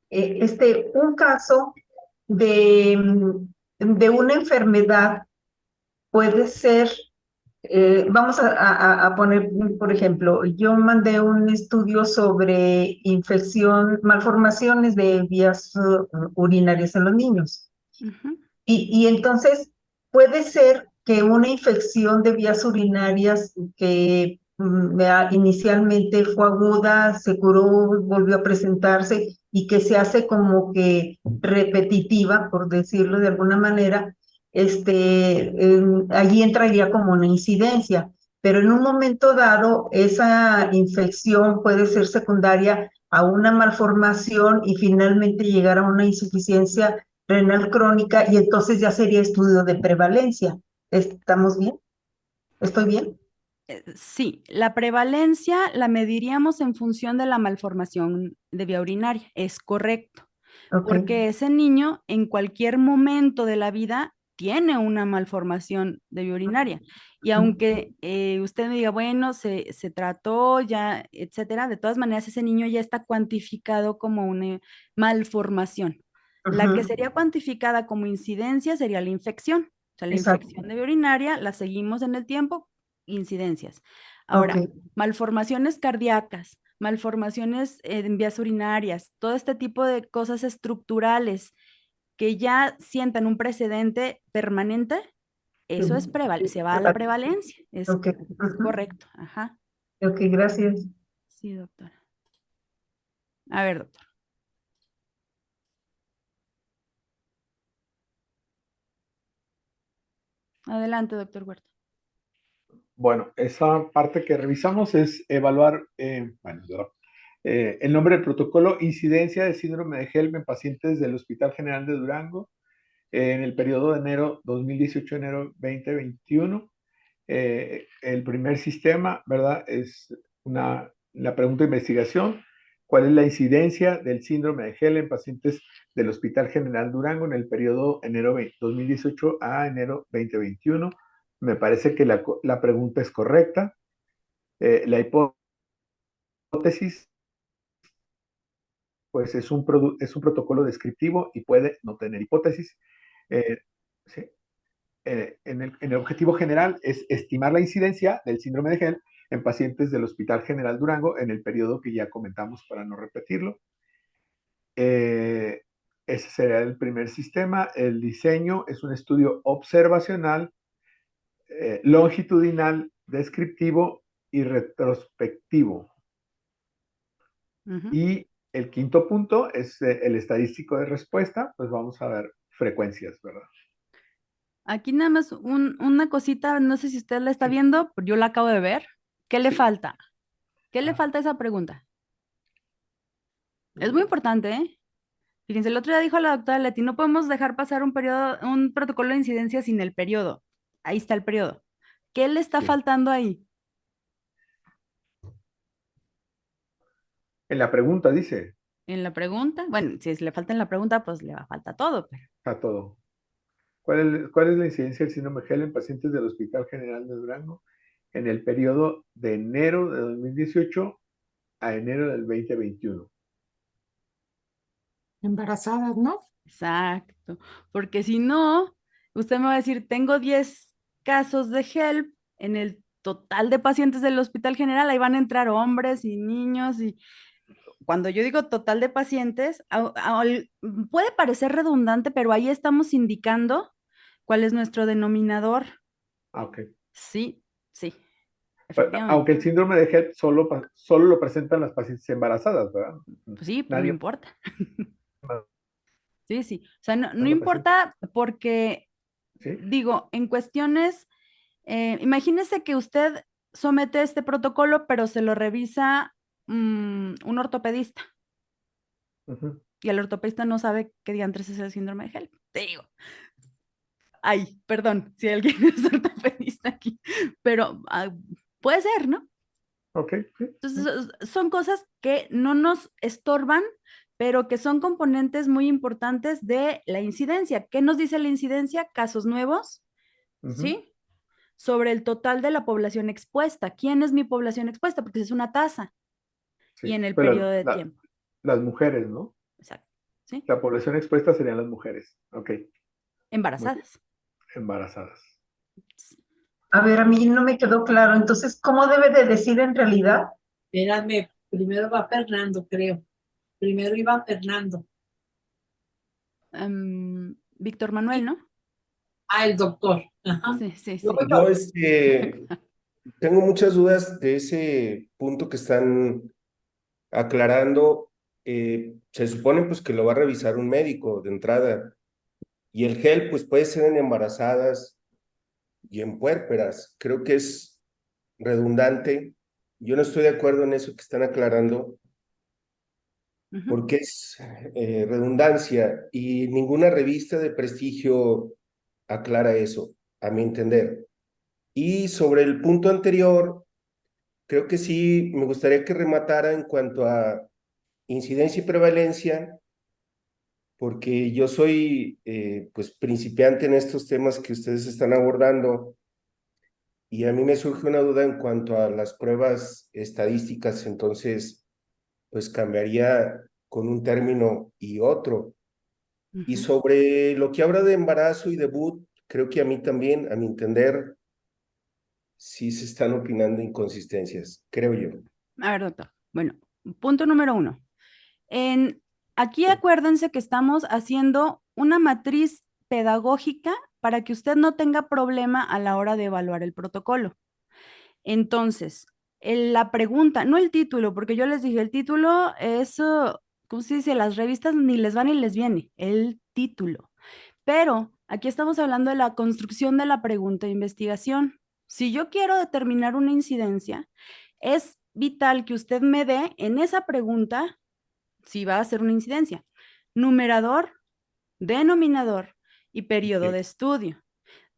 Un caso de una enfermedad puede ser, vamos a poner, por ejemplo, yo mandé un estudio sobre malformaciones de vías urinarias en los niños. Uh-huh. Y entonces puede ser que una infección de vías urinarias que inicialmente fue aguda, se curó, volvió a presentarse y que se hace como que repetitiva, por decirlo de alguna manera, allí entraría como una incidencia. Pero en un momento dado, esa infección puede ser secundaria a una malformación y finalmente llegar a una insuficiencia renal crónica y entonces ya sería estudio de prevalencia. ¿Estamos bien? ¿Estoy bien? Sí, la prevalencia la mediríamos en función de la malformación de vía urinaria, es correcto, Ok. porque ese niño en cualquier momento de la vida tiene una malformación de vía urinaria. Y aunque usted me diga, bueno, se trató ya, etcétera, de todas maneras ese niño ya está cuantificado como una malformación. La que Ujú, sería cuantificada como incidencia sería la infección. O sea, la exacto. infección de vía urinaria la seguimos en el tiempo, incidencias. Ok. Ahora, malformaciones cardíacas, malformaciones en vías urinarias, todo este tipo de cosas estructurales que ya sientan un precedente permanente, eso es se va a la prevalencia, Ok. es Ujú, correcto. Ajá. ok, gracias. Sí, doctora. A ver, doctor. Adelante, doctor Huerta. Bueno, esa parte que revisamos es evaluar, el nombre del protocolo, incidencia de síndrome de HELP en pacientes del Hospital General de Durango en el periodo de enero 2018 enero 2021. El primer sistema, ¿verdad? Es la pregunta de investigación. ¿Cuál es la incidencia del síndrome de HELP en pacientes del Hospital General Durango en el periodo enero 2018 a enero 2021? Me parece que la pregunta es correcta. La hipótesis, pues es un protocolo descriptivo y puede no tener hipótesis. Eh, sí. En el objetivo general es estimar la incidencia del síndrome de HELP en pacientes del Hospital General Durango en el periodo que ya comentamos para no repetirlo. Ese sería el primer sistema. El diseño es un estudio observacional, longitudinal, descriptivo y retrospectivo. Ujú. Y el quinto punto es el estadístico de respuesta. Pues vamos a ver frecuencias, ¿verdad? Aquí nada más una cosita, no sé si usted la está Sí. viendo, pero yo la acabo de ver. ¿Qué le Sí. falta? ¿Qué le Ah. falta a esa pregunta? Es muy importante, ¿eh? Fíjense, el otro día dijo la doctora Leti, no podemos dejar pasar un protocolo de incidencia sin el periodo. Ahí está el periodo. ¿Qué le está Sí. faltando ahí? En la pregunta dice, En la pregunta, bueno, si le falta en la pregunta, pues le va a falta todo, pero está todo. ¿Cuál es la incidencia del síndrome de HELP en pacientes del Hospital General de Durango en el periodo de enero de 2018 a enero del 2021? Embarazadas, ¿no? exacto. Porque si no, usted me va a decir, tengo 10 casos de HELP en el total de pacientes del Hospital General, ahí van a entrar hombres y niños y cuando yo digo total de pacientes, puede parecer redundante, pero ahí estamos indicando cuál es nuestro denominador. Ah, ok. Sí, sí, Aunque efectivamente. el síndrome de HELP solo lo presentan las pacientes embarazadas, ¿verdad? Pues sí, pero no Nadie importa. más Sí, sí. O sea, no lo presenta. importa porque, ¿Sí? digo, en cuestiones, imagínese que usted somete este protocolo, pero se lo revisa un ortopedista Ujú. y el ortopedista no sabe qué diantres es el síndrome de HELP. Te digo, ay, perdón, si alguien es ortopedista aquí, pero puede ser, ¿no? Ok, sí. Entonces, son cosas que no nos estorban, pero que son componentes muy importantes de la incidencia. ¿Qué nos dice la incidencia? Casos nuevos, Ujú. ¿sí? Sobre el total de la población expuesta. ¿Quién es mi población expuesta? Porque es una tasa y Sí. en el Pero periodo de tiempo. las mujeres, ¿no? Exacto, ¿sí? La población expuesta serían las mujeres. Ok, muy bien. Embarazadas. Embarazadas. A ver, a mí no me quedó claro. Entonces, ¿cómo debe de decir en realidad? Espérame, primero va Fernando, creo. Primero iba Fernando. Víctor Manuel, ¿no? Ah, el doctor. Ajá. Sí, sí, Luego sí. Yo tengo muchas dudas de ese punto que están aclarando. Se supone pues que lo va a revisar un médico de entrada y el gel pues puede ser en embarazadas y en puérperas. Creo que es redundante. Yo no estoy de acuerdo en eso que están aclarando Ujú. porque es redundancia y ninguna revista de prestigio aclara eso, a mi entender. Y sobre el punto anterior, creo que sí me gustaría que rematara en cuanto a incidencia y prevalencia, porque yo soy pues principiante en estos temas que ustedes están abordando y a mí me surge una duda en cuanto a las pruebas estadísticas, entonces pues cambiaría con un término y otro. Y Ujú. sobre lo que habla de embarazo y debut, creo que a mí también, a mi entender, sí se están opinando inconsistencias, creo yo. A ver, doctor. Bueno, punto número 1. Aquí acuérdense que estamos haciendo una matriz pedagógica para que usted no tenga problema a la hora de evaluar el protocolo. Entonces, la pregunta, no el título, porque yo les dije, el título es, ¿cómo se dice? Las revistas ni les va ni les viene, el título. Pero aquí estamos hablando de la construcción de la pregunta de investigación. Si yo quiero determinar una incidencia, es vital que usted me dé en esa pregunta si va a ser una incidencia, numerador, denominador y periodo de estudio.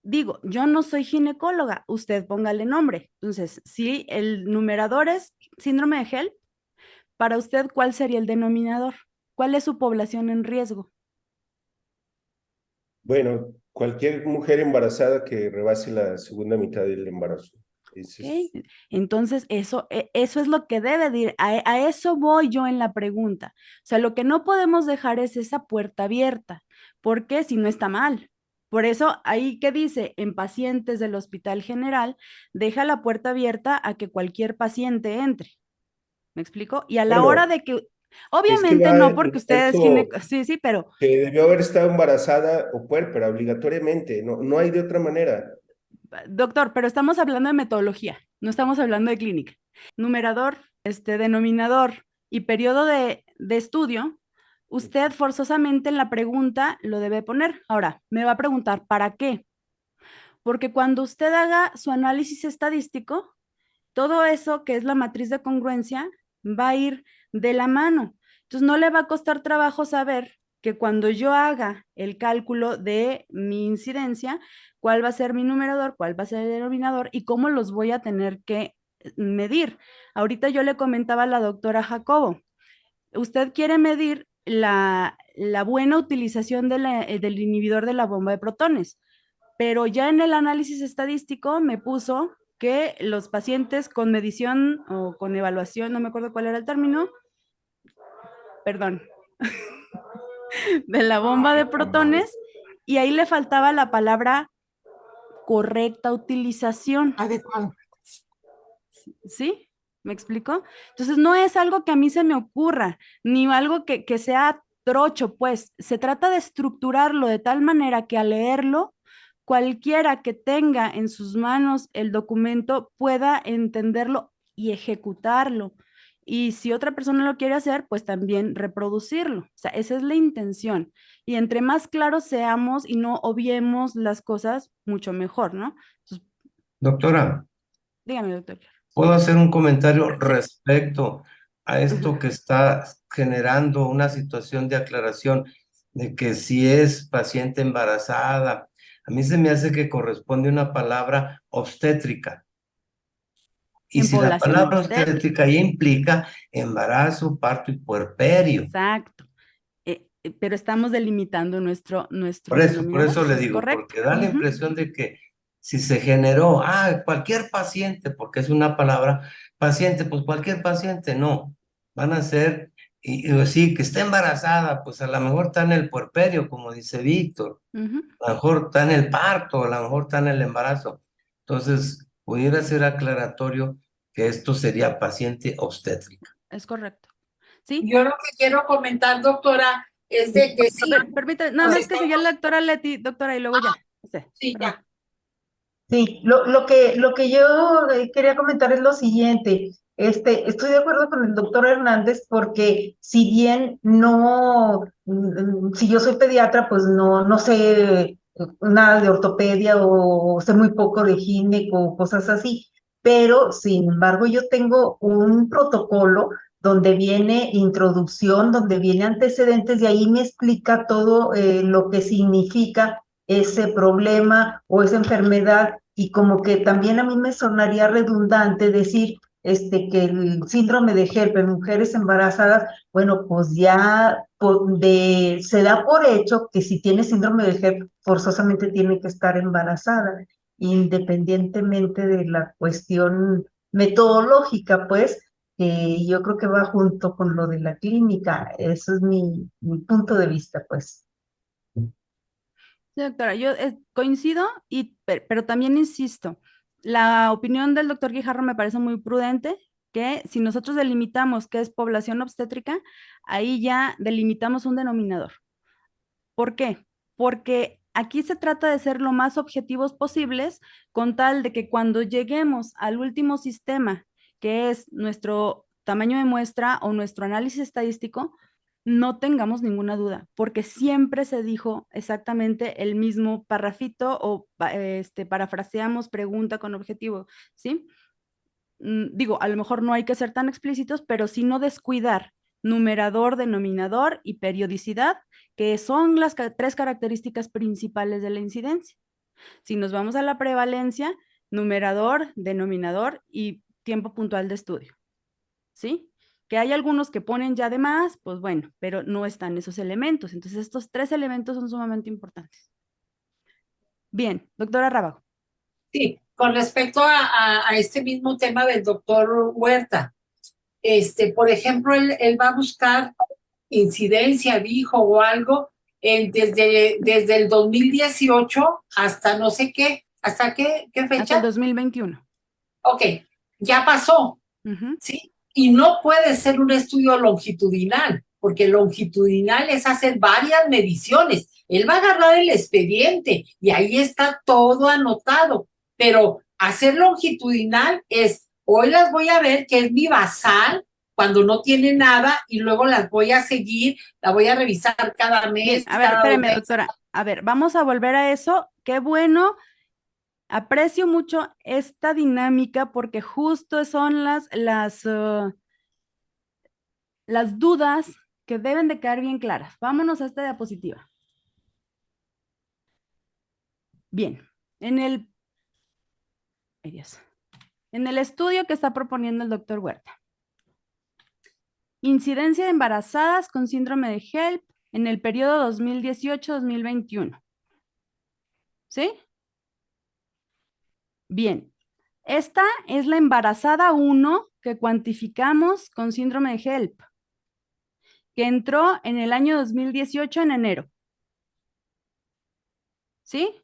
Digo, yo no soy ginecóloga, usted póngale nombre. Entonces, si el numerador es síndrome de HELP, para usted, ¿cuál sería el denominador? ¿Cuál es su población en riesgo? Bueno, cualquier mujer embarazada que rebase la segunda mitad del embarazo. Ese es... ¿Ok? Entonces, eso es lo que debe de ir, a eso voy yo en la pregunta. O sea, lo que no podemos dejar es esa puerta abierta, porque si no está mal. Por eso, ahí que dice, en pacientes del Hospital General, deja la puerta abierta a que cualquier paciente entre. ¿Me explico? Y a la hora Bueno, de que, es que obviamente va no en porque ustedes efecto sí, sí, pero que debió haber estado embarazada o puérpera obligatoriamente, no, no hay de otra manera. doctor, pero estamos hablando de metodología, no estamos hablando de clínica. Numerador, denominador y periodo de estudio, usted forzosamente en la pregunta lo debe poner. Ahora, me va a preguntar, ¿para qué? Porque cuando usted haga su análisis estadístico, todo eso que es la matriz de congruencia va a ir de la mano. Entonces, no le va a costar trabajo saber que cuando yo haga el cálculo de mi incidencia, cuál va a ser mi numerador, cuál va a ser el denominador y cómo los voy a tener que medir. Ahorita yo le comentaba a la doctora Jacobo, usted quiere medir la buena utilización del inhibidor de la bomba de protones, pero ya en el análisis estadístico me puso que los pacientes con medición o con evaluación, no me acuerdo cuál era el término, perdón, de la bomba de protones, y ahí le faltaba la palabra correcta utilización. Adecuado. ¿Sí? ¿Me explico? Entonces, no es algo que a mí se me ocurra, ni algo que sea trocho, pues. Se trata de estructurarlo de tal manera que al leerlo, cualquiera que tenga en sus manos el documento pueda entenderlo y ejecutarlo. Y si otra persona lo quiere hacer, pues también reproducirlo. O sea, esa es la intención. Y entre más claros seamos y no obviemos las cosas, mucho mejor, ¿no? Entonces, Doctora, dígame, doctor. ¿puedo hacer un comentario Sí. respecto a Ujú. esto que está generando una situación de aclaración de que si es paciente embarazada? A mí se me hace que corresponde una palabra obstétrica. Y En si la población palabra obstétrica. obstétrica ya implica embarazo, parto y puerperio. Exacto. Pero estamos delimitando nuestro Por denominador, eso le es digo, correcto. porque da la Ujú. impresión de que si se generó, cualquier paciente, porque es una palabra, paciente, pues cualquier paciente, no. Van a ser, y sí, que esté embarazada, pues a lo mejor está en el puerperio, como dice Víctor, Ujú. a lo mejor está en el parto, a lo mejor está en el embarazo. Entonces, pudiera ser aclaratorio que esto sería paciente obstétrica. Es correcto. ¿Sí? Yo lo que quiero comentar, doctora, es de que sí, Permítame, nada nos más que seguía estamos, la doctora Leti, doctora, y luego ya. Sí, sí, perdón. ya. Sí, lo que yo quería comentar es lo siguiente. Estoy de acuerdo con el doctor Hernández porque si bien no, si yo soy pediatra, pues no sé nada de ortopedia o sé muy poco de gineco, cosas así, pero sin embargo yo tengo un protocolo donde viene introducción, donde viene antecedentes y ahí me explica todo lo que significa ese problema o esa enfermedad y como que también a mí me sonaría redundante decir que el síndrome de HELP en mujeres embarazadas, bueno, pues ya se da por hecho que si tiene síndrome de HELP forzosamente tiene que estar embarazada, independientemente de la cuestión metodológica, pues, que yo creo que va junto con lo de la clínica. Eso es mi punto de vista, pues. Sí, doctora, yo coincido, pero también insisto, la opinión del doctor Guijarro me parece muy prudente, que si nosotros delimitamos qué es población obstétrica, ahí ya delimitamos un denominador. ¿Por qué? Porque aquí se trata de ser lo más objetivos posibles con tal de que cuando lleguemos al último sistema, que es nuestro tamaño de muestra o nuestro análisis estadístico, no tengamos ninguna duda, porque siempre se dijo exactamente el mismo parrafito o parafraseamos pregunta con objetivo, ¿sí? Digo, a lo mejor no hay que ser tan explícitos, pero sí no descuidar numerador, denominador y periodicidad, que son las tres características principales de la incidencia. Si nos vamos a la prevalencia, numerador, denominador y tiempo puntual de estudio, ¿sí? Que hay algunos que ponen ya de más, pues bueno, pero no están esos elementos. Entonces, estos tres elementos son sumamente importantes. Bien, doctora Rábago. Sí, con respecto a este mismo tema del doctor Huerta, por ejemplo, él va a buscar incidencia, dijo, o algo, desde el 2018 hasta no sé qué, ¿hasta qué fecha? Hasta el 2021. Ok, ya pasó, ¿sí? Y no puede ser un estudio longitudinal, porque longitudinal es hacer varias mediciones. Él va a agarrar el expediente y ahí está todo anotado, pero hacer longitudinal es, hoy las voy a ver, que es mi basal, cuando no tiene nada, y luego las voy a seguir, la voy a revisar cada mes. Bien, a ver, espérame, doctora. A ver, vamos a volver a eso. Qué bueno. Aprecio mucho esta dinámica porque justo son las dudas que deben de quedar bien claras. Vámonos a esta diapositiva. Bien, en el estudio que está proponiendo el doctor Huerta. Incidencia de embarazadas con síndrome de HELP en el periodo 2018-2021. ¿Sí? Bien, esta es la embarazada 1 que cuantificamos con síndrome de HELP, que entró en el año 2018 en enero. ¿Sí?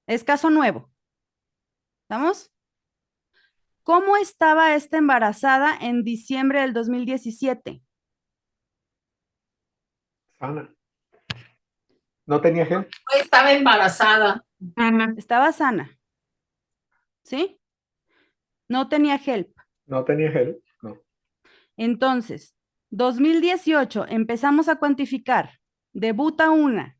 Es caso nuevo. ¿Estamos? ¿Cómo estaba esta embarazada en diciembre del 2017? Sana. ¿No tenía HELP? Estaba embarazada. Estaba sana. ¿Sí? No tenía HELP. No tenía HELP, no. Entonces, 2018 empezamos a cuantificar. Debuta una.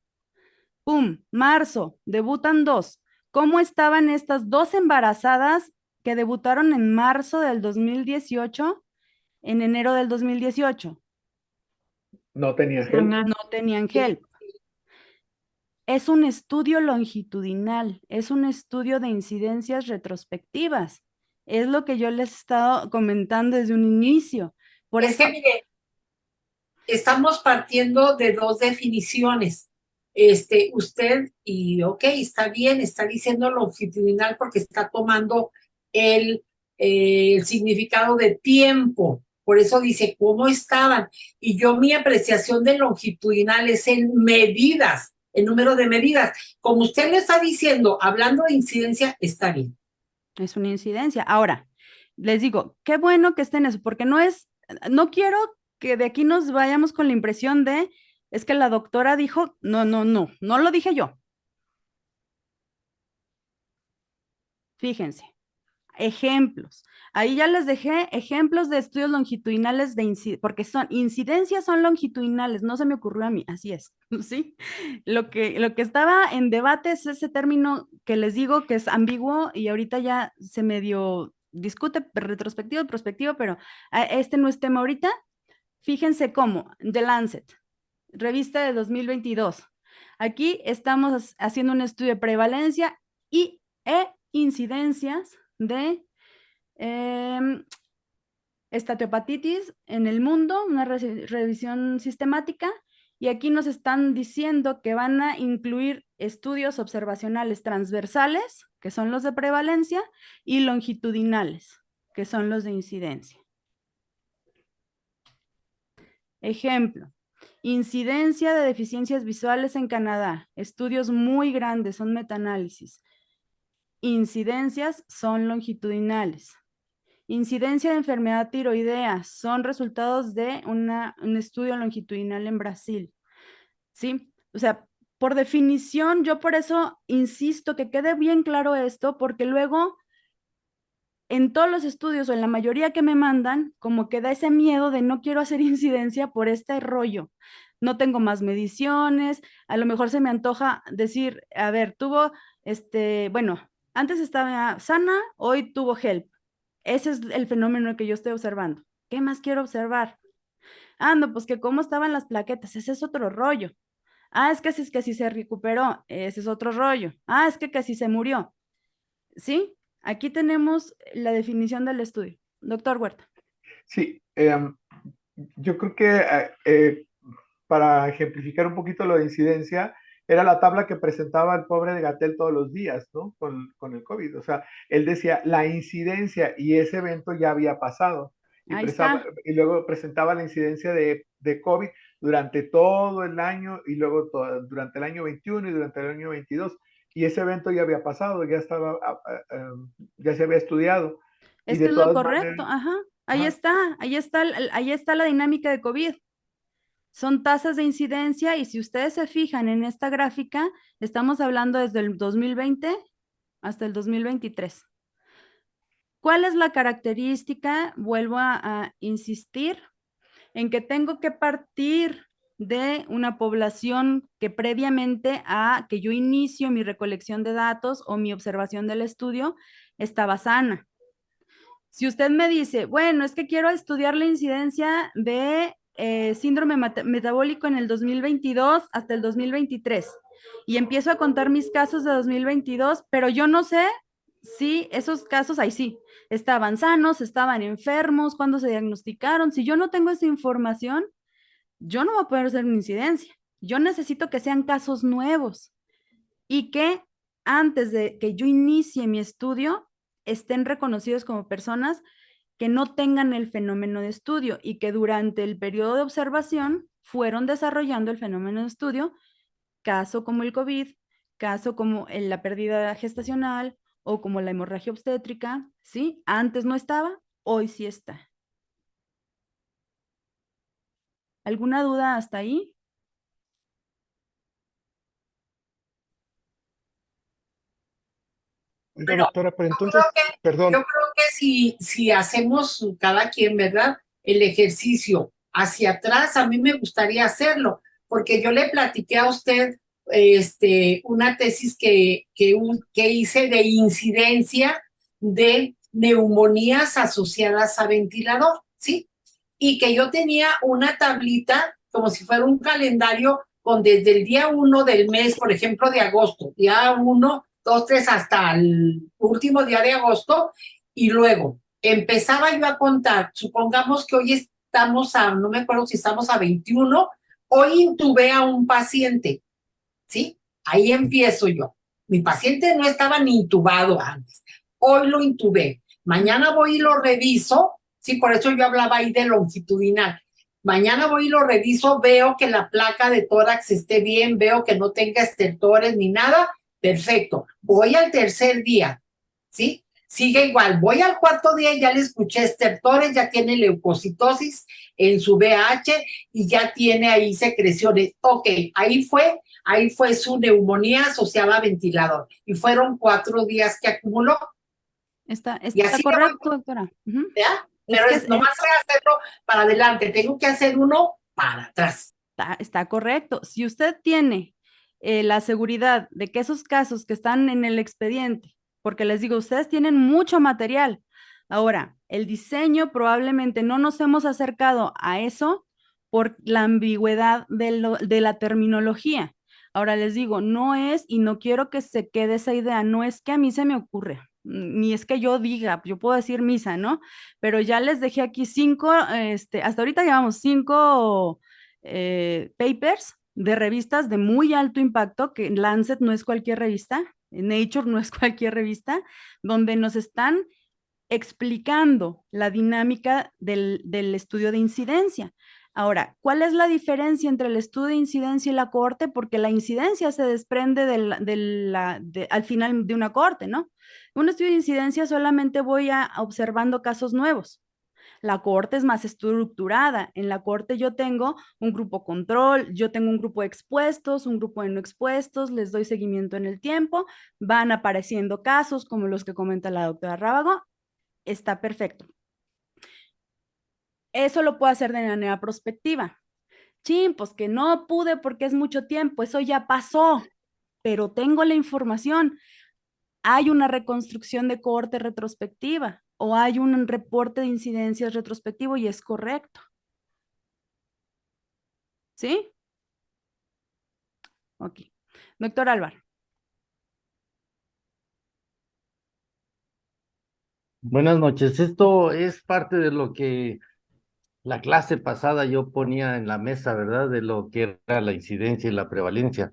¡Pum! Marzo, debutan 2. ¿Cómo estaban estas 2 embarazadas que debutaron en marzo del 2018, en enero del 2018? No tenía HELP. No tenían HELP. Es un estudio longitudinal, es un estudio de incidencias retrospectivas. Es lo que yo les he estado comentando desde un inicio. Por Es eso, que, mire, estamos partiendo de 2 definiciones. Usted, y ok, está bien, está diciendo longitudinal porque está tomando el significado de tiempo. Por eso dice, ¿cómo estaban? Y yo, mi apreciación de longitudinal es en medidas, el número de medidas. Como usted lo está diciendo, hablando de incidencia, está bien. es una incidencia. Ahora, les digo, qué bueno que estén eso, porque no quiero que de aquí nos vayamos con la impresión de, es que la doctora dijo, no lo dije yo. Fíjense, ejemplos. Ahí ya les dejé ejemplos de estudios longitudinales porque incidencias son longitudinales, no se me ocurrió a mí, así es, ¿sí? Lo que estaba en debate es ese término que les digo que es ambiguo y ahorita ya se medio discute retrospectivo y prospectivo, pero este no es tema ahorita. Fíjense cómo, The Lancet, revista de 2022. Aquí estamos haciendo un estudio de prevalencia e incidencias de estatiopatitis en el mundo, una revisión sistemática, y aquí nos están diciendo que van a incluir estudios observacionales transversales, que son los de prevalencia, y longitudinales, que son los de incidencia. Ejemplo, incidencia de deficiencias visuales en Canadá, estudios muy grandes, son metaanálisis. Incidencias son longitudinales. Incidencia de enfermedad tiroidea son resultados de un estudio longitudinal en Brasil, ¿sí? O sea, por definición, yo por eso insisto que quede bien claro esto, porque luego en todos los estudios o en la mayoría que me mandan, como que da ese miedo de no quiero hacer incidencia por este rollo. No tengo más mediciones, a lo mejor se me antoja decir, a ver, tuvo, bueno, antes estaba sana, hoy tuvo HELP. Ese es el fenómeno que yo estoy observando. ¿Qué más quiero observar? Ah, no, pues que cómo estaban las plaquetas, ese es otro rollo. Ah, es que si se recuperó, ese es otro rollo. Ah, es que si se murió. ¿Sí? Aquí tenemos la definición del estudio. Doctor Huerta. Sí, yo creo que para ejemplificar un poquito lo de incidencia, era la tabla que presentaba el pobre de Gatell todos los días, ¿no? Con el COVID. O sea, él decía la incidencia y ese evento ya había pasado. Ahí está. Y luego presentaba la incidencia de COVID durante todo el año y luego durante el año 21 y durante el año 22. Y ese evento ya había pasado, ya estaba, ya se había estudiado. Es Y que de es lo todas correcto, maneras, ajá. Ahí está la dinámica de COVID. Son tasas de incidencia y si ustedes se fijan en esta gráfica, estamos hablando desde el 2020 hasta el 2023. ¿Cuál es la característica? Vuelvo a insistir en que tengo que partir de una población que previamente a que yo inicio mi recolección de datos o mi observación del estudio estaba sana. Si usted me dice, bueno, es que quiero estudiar la incidencia de síndrome metabólico en el 2022 hasta el 2023 y empiezo a contar mis casos de 2022, pero yo no sé si esos casos ahí sí estaban sanos, estaban enfermos, cuándo se diagnosticaron. Si yo no tengo esa información, yo no voy a poder hacer una incidencia. Yo necesito que sean casos nuevos y que antes de que yo inicie mi estudio estén reconocidos como personas que no tengan el fenómeno de estudio y que durante el periodo de observación fueron desarrollando el fenómeno de estudio, caso como el COVID, caso como la pérdida gestacional o como la hemorragia obstétrica, ¿sí? Antes no estaba, hoy sí está. ¿Alguna duda hasta ahí? Oiga, Bueno, doctora, pero entonces, perdón, yo creo que si hacemos cada quien, ¿verdad? El ejercicio hacia atrás, a mí me gustaría hacerlo, porque yo le platiqué a usted una tesis que hice de incidencia de neumonías asociadas a ventilador, ¿sí? Y que yo tenía una tablita como si fuera un calendario con desde el día 1 del mes, por ejemplo, de agosto, día 1, 2, 3, hasta el último día de agosto, y luego empezaba yo a contar, supongamos que hoy estamos no me acuerdo si estamos a 21, hoy intubé a un paciente, ¿sí? Ahí empiezo yo. Mi paciente no estaba ni intubado antes, hoy lo intubé, mañana voy y lo reviso, sí, por eso yo hablaba ahí de longitudinal. Mañana voy y lo reviso, veo que la placa de tórax esté bien, veo que no tenga estertores ni nada, perfecto. Voy al tercer día, ¿sí? Sigue igual. Voy al cuarto día y ya le escuché estertores, ya tiene leucocitosis en su VH y ya tiene ahí secreciones. Ok, ahí fue su neumonía asociada a ventilador. Y fueron 4 días que acumuló. Está correcto, doctora. ¿ya? Pero nomás voy a hacerlo para adelante, tengo que hacer uno para atrás. Está correcto. Si usted tiene la seguridad de que esos casos que están en el expediente, porque les digo, ustedes tienen mucho material. Ahora, el diseño probablemente no nos hemos acercado a eso por la ambigüedad de la terminología. Ahora les digo, no es, y no quiero que se quede esa idea, no es que a mí se me ocurre, ni es que yo diga, yo puedo decir misa, ¿no? Pero ya les dejé aquí 5, hasta ahorita llevamos 5 papers de revistas de muy alto impacto, que Lancet no es cualquier revista, Nature no es cualquier revista, donde nos están explicando la dinámica del estudio de incidencia. Ahora, ¿cuál es la diferencia entre el estudio de incidencia y la cohorte? Porque la incidencia se desprende al final de una cohorte, ¿no? Un estudio de incidencia solamente voy observando casos nuevos. La cohorte es más estructurada. En la cohorte yo tengo un grupo control, yo tengo un grupo de expuestos, un grupo de no expuestos, les doy seguimiento en el tiempo, van apareciendo casos como los que comenta la doctora Rábago. Está perfecto. Eso lo puedo hacer de manera prospectiva. Chin, pues que no pude porque es mucho tiempo, eso ya pasó, pero tengo la información. Hay una reconstrucción de cohorte retrospectiva o hay un reporte de incidencias retrospectivo y es correcto. ¿Sí? Ok. Doctor Álvaro. Buenas noches. Esto es parte de lo que la clase pasada yo ponía en la mesa, ¿verdad? De lo que era la incidencia y la prevalencia.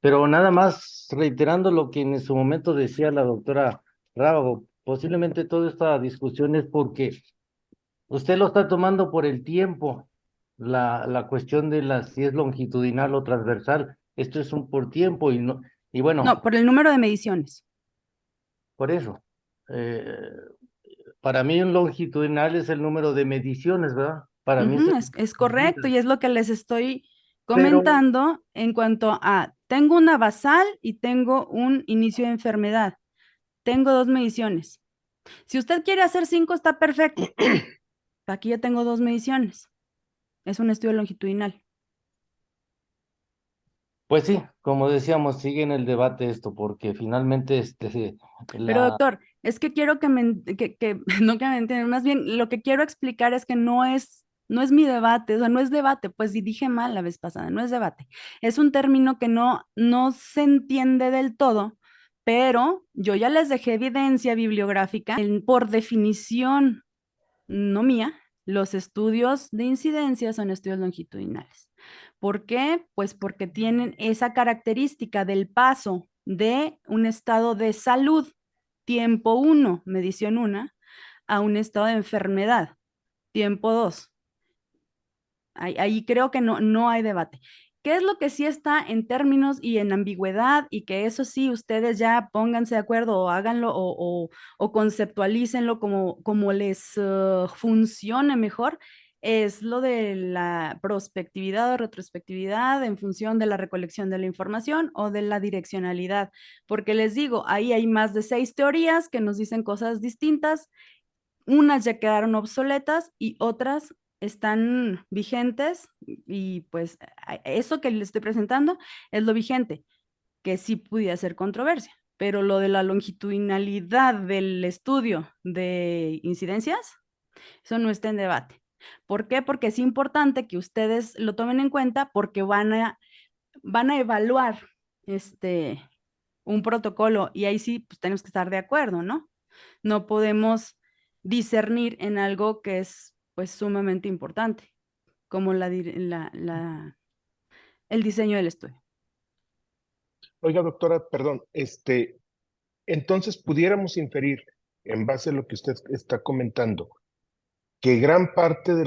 Pero nada más reiterando lo que en su momento decía la doctora Rábago, posiblemente toda esta discusión es porque usted lo está tomando por el tiempo, la cuestión de si es longitudinal o transversal. Esto es un por tiempo y bueno, No, por el número de mediciones. por eso. Eh, Para mí un longitudinal es el número de mediciones, ¿verdad? Para mí Es correcto y es lo que les estoy pero comentando en cuanto a, tengo una basal y tengo un inicio de enfermedad. Tengo 2 mediciones. Si usted quiere hacer 5, está perfecto. Aquí ya tengo 2 mediciones. Es un estudio longitudinal. pues sí, como decíamos, sigue en el debate esto, porque finalmente Pero doctor, es que quiero que no que me entiendan, más bien lo que quiero explicar es que no es mi debate, o sea, no es debate, pues y dije mal la vez pasada, no es debate. Es un término que no se entiende del todo, pero yo ya les dejé evidencia bibliográfica. Por definición, no mía, los estudios de incidencia son estudios longitudinales. ¿Por qué? Pues porque tienen esa característica del paso de un estado de salud, tiempo 1, medición 1, a un estado de enfermedad, tiempo 2. Ahí creo que no hay debate. ¿Qué es lo que sí está en términos y en ambigüedad y que eso sí ustedes ya pónganse de acuerdo o háganlo o conceptualícenlo como les funcione mejor? Es lo de la prospectividad o retrospectividad en función de la recolección de la información o de la direccionalidad, porque les digo, ahí hay más de 6 teorías que nos dicen cosas distintas, unas ya quedaron obsoletas y otras están vigentes y pues eso que les estoy presentando es lo vigente, que sí pudiera ser controversia, pero lo de la longitudinalidad del estudio de incidencias, eso no está en debate. ¿Por qué? Porque es importante que ustedes lo tomen en cuenta porque van a evaluar un protocolo y ahí sí pues tenemos que estar de acuerdo, ¿no? No podemos discernir en algo que es pues sumamente importante, como el diseño del estudio. Oiga, doctora, perdón, entonces pudiéramos inferir, en base a lo que usted está comentando, que gran parte de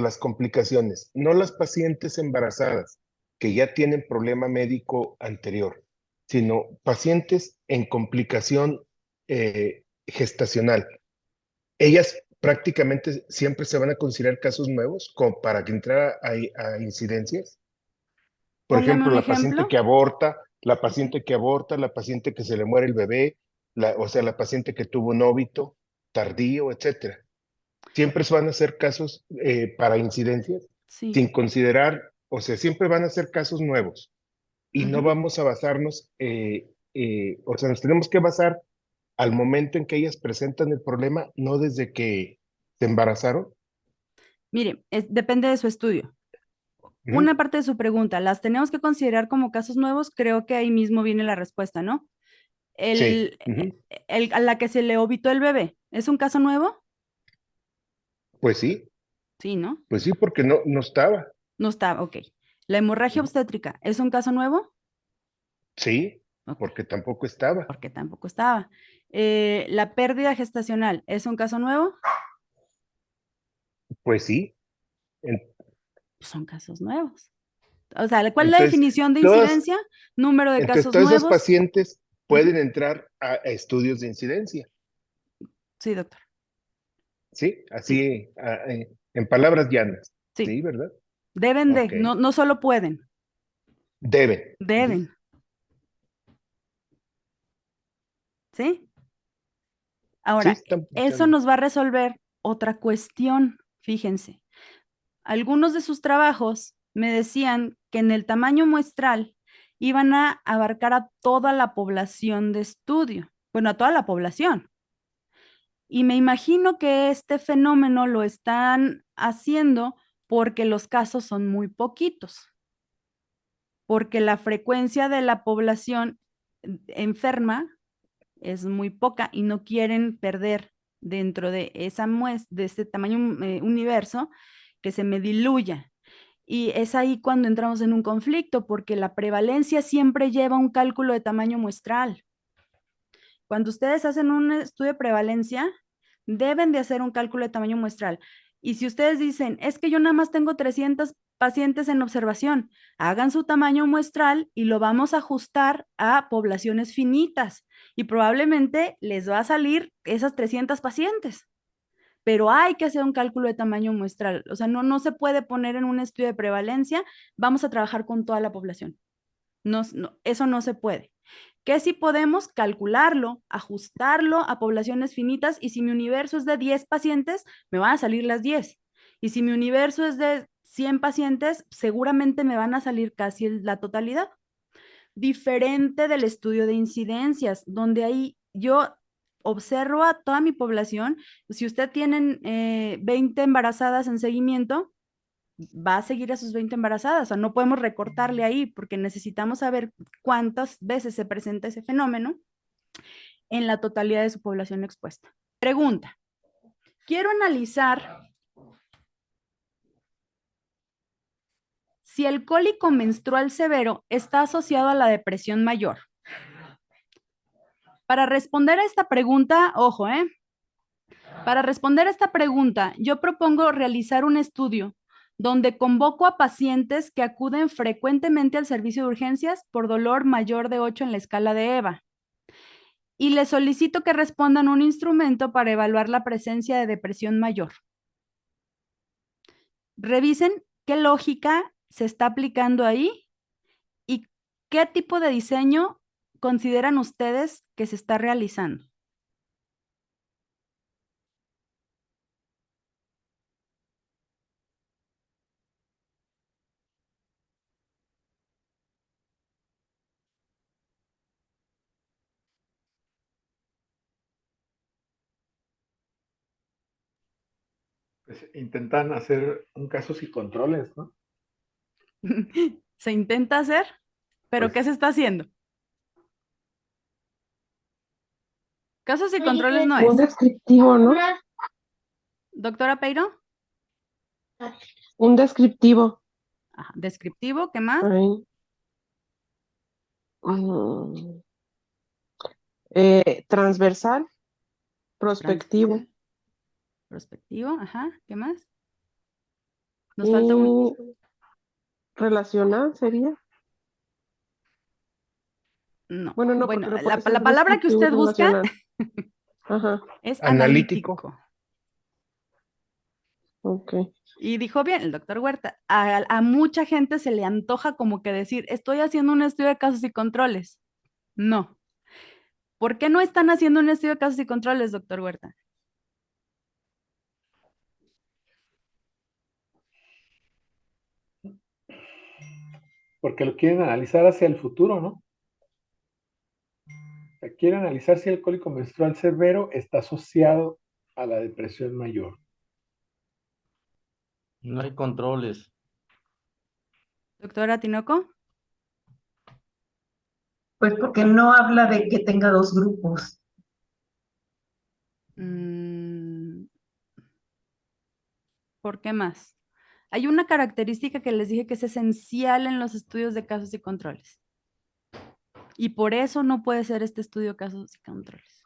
las complicaciones, no las pacientes embarazadas que ya tienen problema médico anterior, sino pacientes en complicación gestacional, ellas prácticamente siempre se van a considerar casos nuevos como para que entrara a incidencias. Por Póngame ejemplo, un la paciente ejemplo. que aborta, la paciente que aborta, la paciente que se le muere el bebé, o sea, la paciente que tuvo un óbito tardío, etcétera. Siempre van a ser casos para incidencias, Sí. sin considerar, o sea, siempre van a ser casos nuevos y no Ujú. vamos a basarnos, o sea, nos tenemos que basar al momento en que ellas presentan el problema, no desde que se embarazaron. Mire, depende de su estudio. una parte de su pregunta, ¿las tenemos que considerar como casos nuevos? Creo que ahí mismo viene la respuesta, ¿no? Sí. A la que se le ovitó el bebé, ¿es un caso nuevo? Pues sí, Sí, ¿no? pues sí, porque no estaba. No está, ok. ¿La hemorragia obstétrica es un caso nuevo? Sí, Ok, porque tampoco estaba. porque tampoco estaba. ¿La pérdida gestacional es un caso nuevo? Pues sí. Son casos nuevos. O sea, ¿cuál es la Entonces, definición de todas, incidencia? Número de entonces casos todos esos nuevos. pacientes Ujú. pueden entrar a estudios de incidencia, Sí, doctor. ¿sí? Sí, Así, en palabras llanas, sí. ¿sí? ¿Verdad? Deben de, Ok. no solo pueden, Deben. deben. ¿Sí? Sí, Ahora, eso están. nos va a resolver otra cuestión. Fíjense, algunos de sus trabajos me decían que en el tamaño muestral iban a abarcar a toda la población de estudio, bueno, a toda la población. Y me imagino que este fenómeno lo están haciendo porque los casos son muy poquitos, porque la frecuencia de la población enferma es muy poca y no quieren perder dentro de esa de este tamaño universo que se me diluya. Y es ahí cuando entramos en un conflicto, porque la prevalencia siempre lleva un cálculo de tamaño muestral. Cuando ustedes hacen un estudio de prevalencia, deben de hacer un cálculo de tamaño muestral. Y si ustedes dicen, es que yo nada más tengo 300 pacientes en observación, hagan su tamaño muestral y lo vamos a ajustar a poblaciones finitas y probablemente les va a salir esas 300 pacientes. Pero hay que hacer un cálculo de tamaño muestral. O sea, no se puede poner en un estudio de prevalencia, vamos a trabajar con toda la población. Eso no se puede. Que si podemos calcularlo, ajustarlo a poblaciones finitas y si mi universo es de 10 pacientes, me van a salir las 10. Y si mi universo es de 100 pacientes, seguramente me van a salir casi la totalidad. Diferente del estudio de incidencias, donde ahí yo observo a toda mi población. Si usted tiene 20 embarazadas en seguimiento, va a seguir a sus 20 embarazadas, o sea, no podemos recortarle ahí porque necesitamos saber cuántas veces se presenta ese fenómeno en la totalidad de su población expuesta. Pregunta, quiero analizar si el cólico menstrual severo está asociado a la depresión mayor. Para responder a esta pregunta, ojo, para responder a esta pregunta, yo propongo realizar un estudio donde convoco a pacientes que acuden frecuentemente al servicio de urgencias por dolor mayor de 8 en la escala de EVA. Y les solicito que respondan un instrumento para evaluar la presencia de depresión mayor. Revisen qué lógica se está aplicando ahí y qué tipo de diseño consideran ustedes que se está realizando. Pues intentan hacer un casos y controles, ¿no? Se intenta hacer, pero Pues ¿qué se está haciendo? Casos y controles no Un es. descriptivo, ¿no? Doctora Peiro. Un descriptivo. Ajá. Descriptivo, ¿qué más? Ahí. Mm, transversal, prospectivo. Prospectivo, ajá, ¿qué más? Nos falta uno. Y relacional sería. No. Bueno, no, Bueno, porque no puede ser la palabra que descriptivo y usted busca relacional. Ajá, es Analítico. analítico. ok. Y dijo bien el doctor Huerta, a mucha gente se le antoja como que decir, estoy haciendo un estudio de casos y controles. No. ¿Por qué no están haciendo un estudio de casos y controles, doctor Huerta? porque lo quieren analizar hacia el futuro, ¿no? O sea, quieren analizar si el cólico menstrual severo está asociado a la depresión mayor. No hay controles. Doctora Tinoco. Pues porque no habla de que tenga dos grupos. ¿Por qué más? Hay una característica que les dije que es esencial en los estudios de casos y controles. Y por eso no puede ser este estudio casos y controles.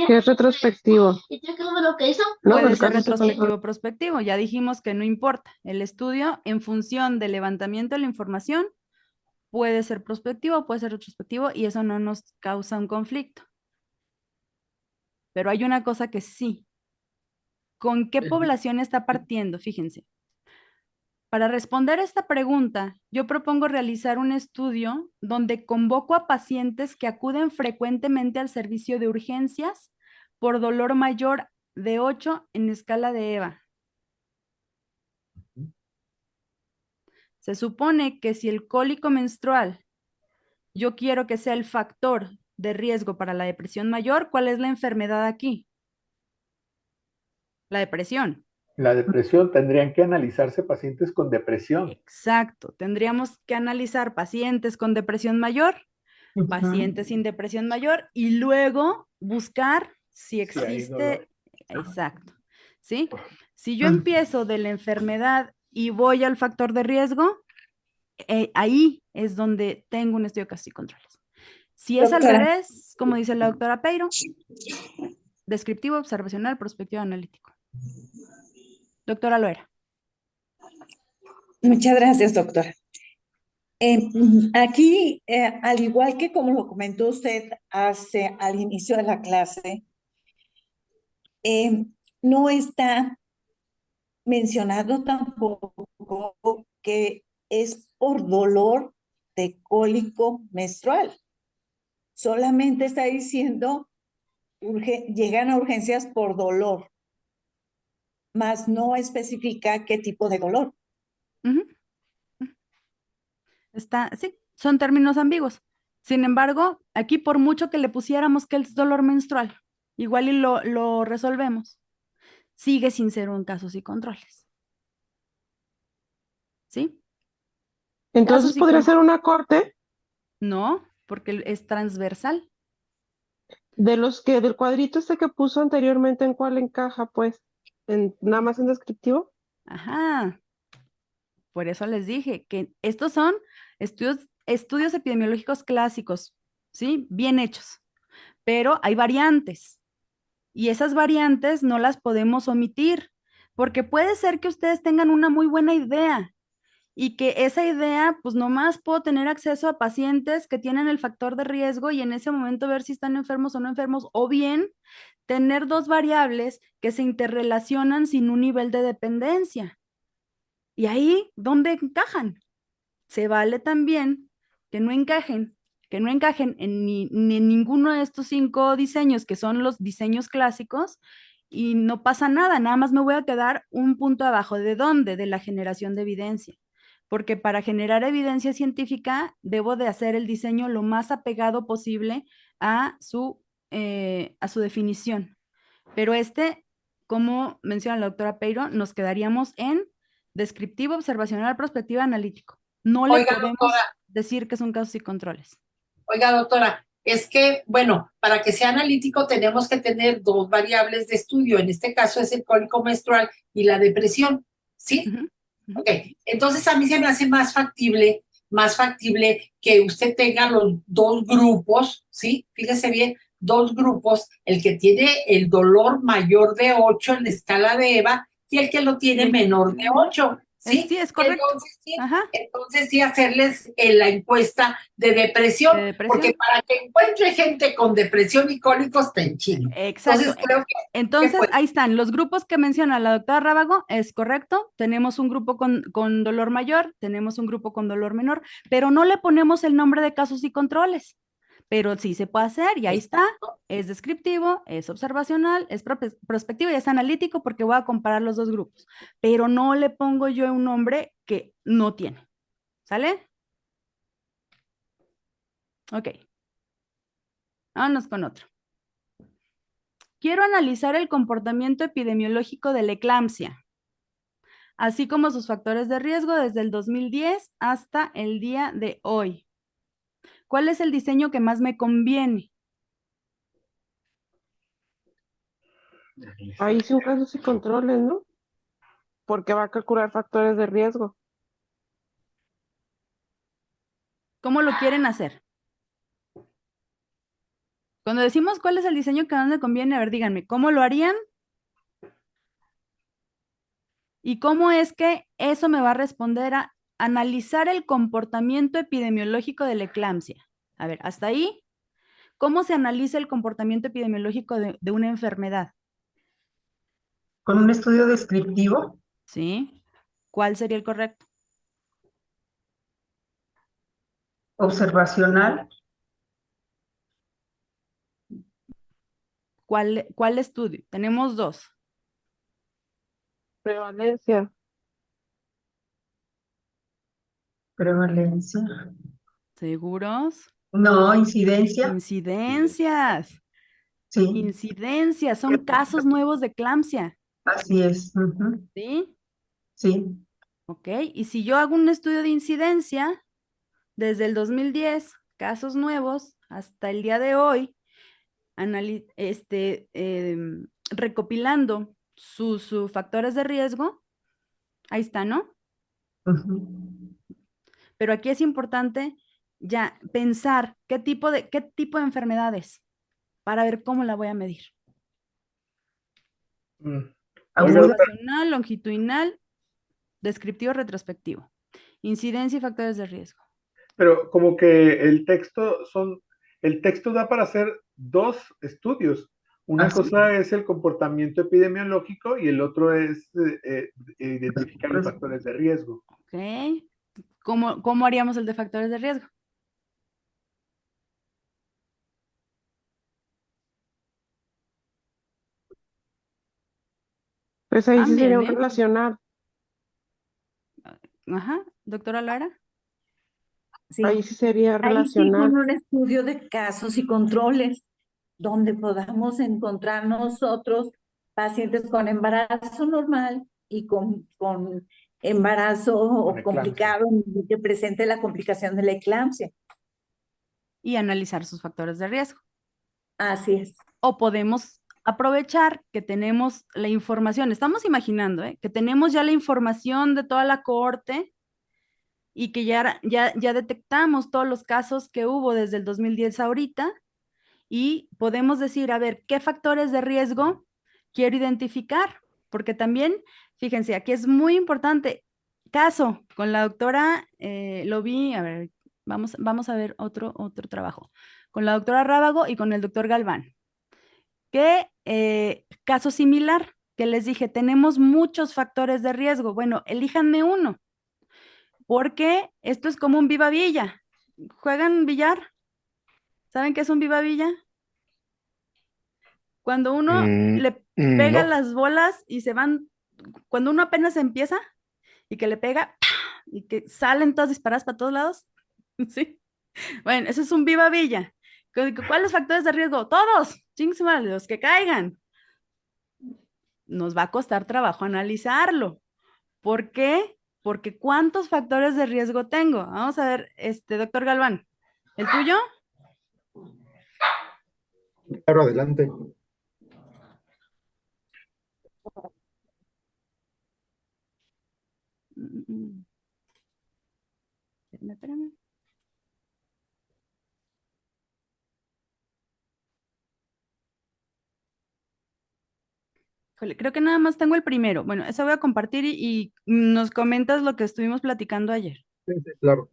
Que es retrospectivo. No, Puede el ser caso se controla. retrospectivo o prospectivo. Ya dijimos que no importa. El estudio, en función del levantamiento de la información, puede ser prospectivo, puede ser retrospectivo, y eso no nos causa un conflicto. Pero hay una cosa que sí. ¿Con qué población está partiendo? Fíjense. Para responder esta pregunta, yo propongo realizar un estudio donde convoco a pacientes que acuden frecuentemente al servicio de urgencias por dolor mayor de 8 en escala de EVA. Se supone que si el cólico menstrual, yo quiero que sea el factor de riesgo para la depresión mayor, ¿cuál es la enfermedad aquí? La depresión. La depresión, tendrían que analizarse pacientes con depresión. Exacto. Tendríamos que analizar pacientes con depresión mayor, pacientes sin depresión mayor, y luego buscar si existe, exacto, ¿sí? Si yo empiezo de la enfermedad y voy al factor de riesgo, ahí es donde tengo un estudio de casos y controles. Si es al revés, como dice la doctora Peiro, descriptivo, observacional, prospectivo, analítico. Doctora Loera. Muchas gracias, doctora. Aquí, al igual que como lo comentó usted al inicio de la clase, no está mencionado tampoco que es por dolor de cólico menstrual. Solamente está diciendo llegan a urgencias por dolor, más no especifica qué tipo de dolor. Sí, son términos ambiguos. Sin embargo, aquí por mucho que le pusiéramos que es dolor menstrual, igual y lo resolvemos, sigue sin ser un casos y controles. ¿Sí? Entonces, ¿podría ser una corte? No, porque es transversal. De los que, del cuadrito este que puso anteriormente, ¿en cuál encaja, pues? ¿Nada más en descriptivo? Ajá. Por eso les dije que estos son estudios epidemiológicos clásicos, ¿sí? Bien hechos. Pero hay variantes. Y esas variantes no las podemos omitir, porque puede ser que ustedes tengan una muy buena idea y que esa idea, pues nomás puedo tener acceso a pacientes que tienen el factor de riesgo y en ese momento ver si están enfermos o no enfermos, o bien tener dos variables que se interrelacionan sin un nivel de dependencia. Y ahí, ¿dónde encajan? Se vale también que no encajen en ninguno de estos 5 diseños que son los diseños clásicos, y no pasa nada, nada más me voy a quedar un punto abajo. ¿De dónde? De la generación de evidencia. Porque para generar evidencia científica debo de hacer el diseño lo más apegado posible a su definición. Pero como menciona la doctora Peiro, nos quedaríamos en descriptivo, observacional, prospectivo, analítico. No le podemos decir que son casos y controles. Oiga, doctora, es que, bueno, para que sea analítico tenemos que tener dos variables de estudio. En este caso es el cólico menstrual y la depresión, ¿sí? Ok, entonces a mí se me hace más factible que usted tenga los dos grupos, ¿sí? Fíjese bien, dos grupos, el que tiene el dolor mayor de 8 en la escala de EVA y el que lo tiene menor de 8, ¿sí? Sí, es correcto. Entonces sí hacerles la encuesta de depresión, porque para que encuentre gente con depresión y cólicos está en Chile. Exacto. Entonces ahí están los grupos que menciona la doctora Rábago, es correcto. Tenemos un grupo con dolor mayor, tenemos un grupo con dolor menor, pero no le ponemos el nombre de casos y controles. Pero sí se puede hacer, y ahí está, es descriptivo, es observacional, es prospectivo y es analítico, porque voy a comparar los dos grupos, pero no le pongo yo un nombre que no tiene. ¿Sale? Ok. Vámonos con otro. Quiero analizar el comportamiento epidemiológico de la eclampsia. así como sus factores de riesgo desde el 2010 hasta el día de hoy. ¿Cuál es el diseño que más me conviene? Ahí sí un casos y controles, ¿no? Porque va a calcular factores de riesgo. ¿Cómo lo quieren hacer? Cuando decimos cuál es el diseño que más me conviene, a ver, díganme, ¿cómo lo harían? ¿Y cómo es que eso me va a responder a analizar el comportamiento epidemiológico de la eclampsia? A ver, hasta ahí, ¿cómo se analiza el comportamiento epidemiológico de una enfermedad? Con un estudio descriptivo, ¿Sí? ¿Cuál sería el correcto? observacional, ¿Cuál estudio? Tenemos dos. Prevalencia. prevalencia. ¿Seguros? No, incidencia. Incidencias. Sí, Incidencias, son casos nuevos de eclampsia. así es. Ujú, ¿Sí? sí. Ok, y si yo hago un estudio de incidencia desde el 2010, casos nuevos, hasta el día de hoy, recopilando sus factores de riesgo, ahí está, ¿no? Ujú. Pero aquí es importante ya pensar qué tipo de enfermedades para ver cómo la voy a medir. Oiga, Observacional, longitudinal, descriptivo, retrospectivo. Incidencia y factores de riesgo. pero como que el texto da para hacer dos estudios. Una Así cosa es el comportamiento epidemiológico y el otro es identificar los factores de riesgo. Ok. ¿Cómo haríamos el de factores de riesgo? Pues ahí sí sería También, un ¿eh? relacional. Ajá, doctora Lara. Ahí Sí, sí sería ahí sí relacional. con un estudio de casos y controles, donde podamos encontrar nosotros pacientes con embarazo normal y con embarazo Con eclampsia. complicado, que presente la complicación de la eclampsia. Y analizar sus factores de riesgo. Así es. O podemos aprovechar que tenemos la información, estamos imaginando, que tenemos ya la información de toda la cohorte y que ya detectamos todos los casos que hubo desde el 2010 ahorita y podemos decir, a ver, ¿qué factores de riesgo quiero identificar? Porque también, fíjense, aquí es muy importante, caso con la doctora, lo vi, a ver, vamos a ver otro trabajo, con la doctora Rábago y con el doctor Galván. ¿Qué caso similar? Que les dije, tenemos muchos factores de riesgo. Bueno, elíjanme uno, porque esto es como un viva villa. ¿Juegan billar? ¿Saben qué es un viva villa? Cuando uno le pega No. las bolas y se van, cuando uno apenas empieza y que le pega y que salen todas disparadas para todos lados. ¿Sí? Bueno, eso es un viva villa. ¿Cuáles factores de riesgo? Todos, chingues, los que caigan. Nos va a costar trabajo analizarlo. ¿Por qué? Porque ¿cuántos factores de riesgo tengo? Vamos a ver, doctor Galván, ¿el tuyo? Claro, adelante. Espérame. Híjole, creo que nada más tengo el primero. Bueno, eso voy a compartir y nos comentas lo que estuvimos platicando ayer. Sí, sí, claro.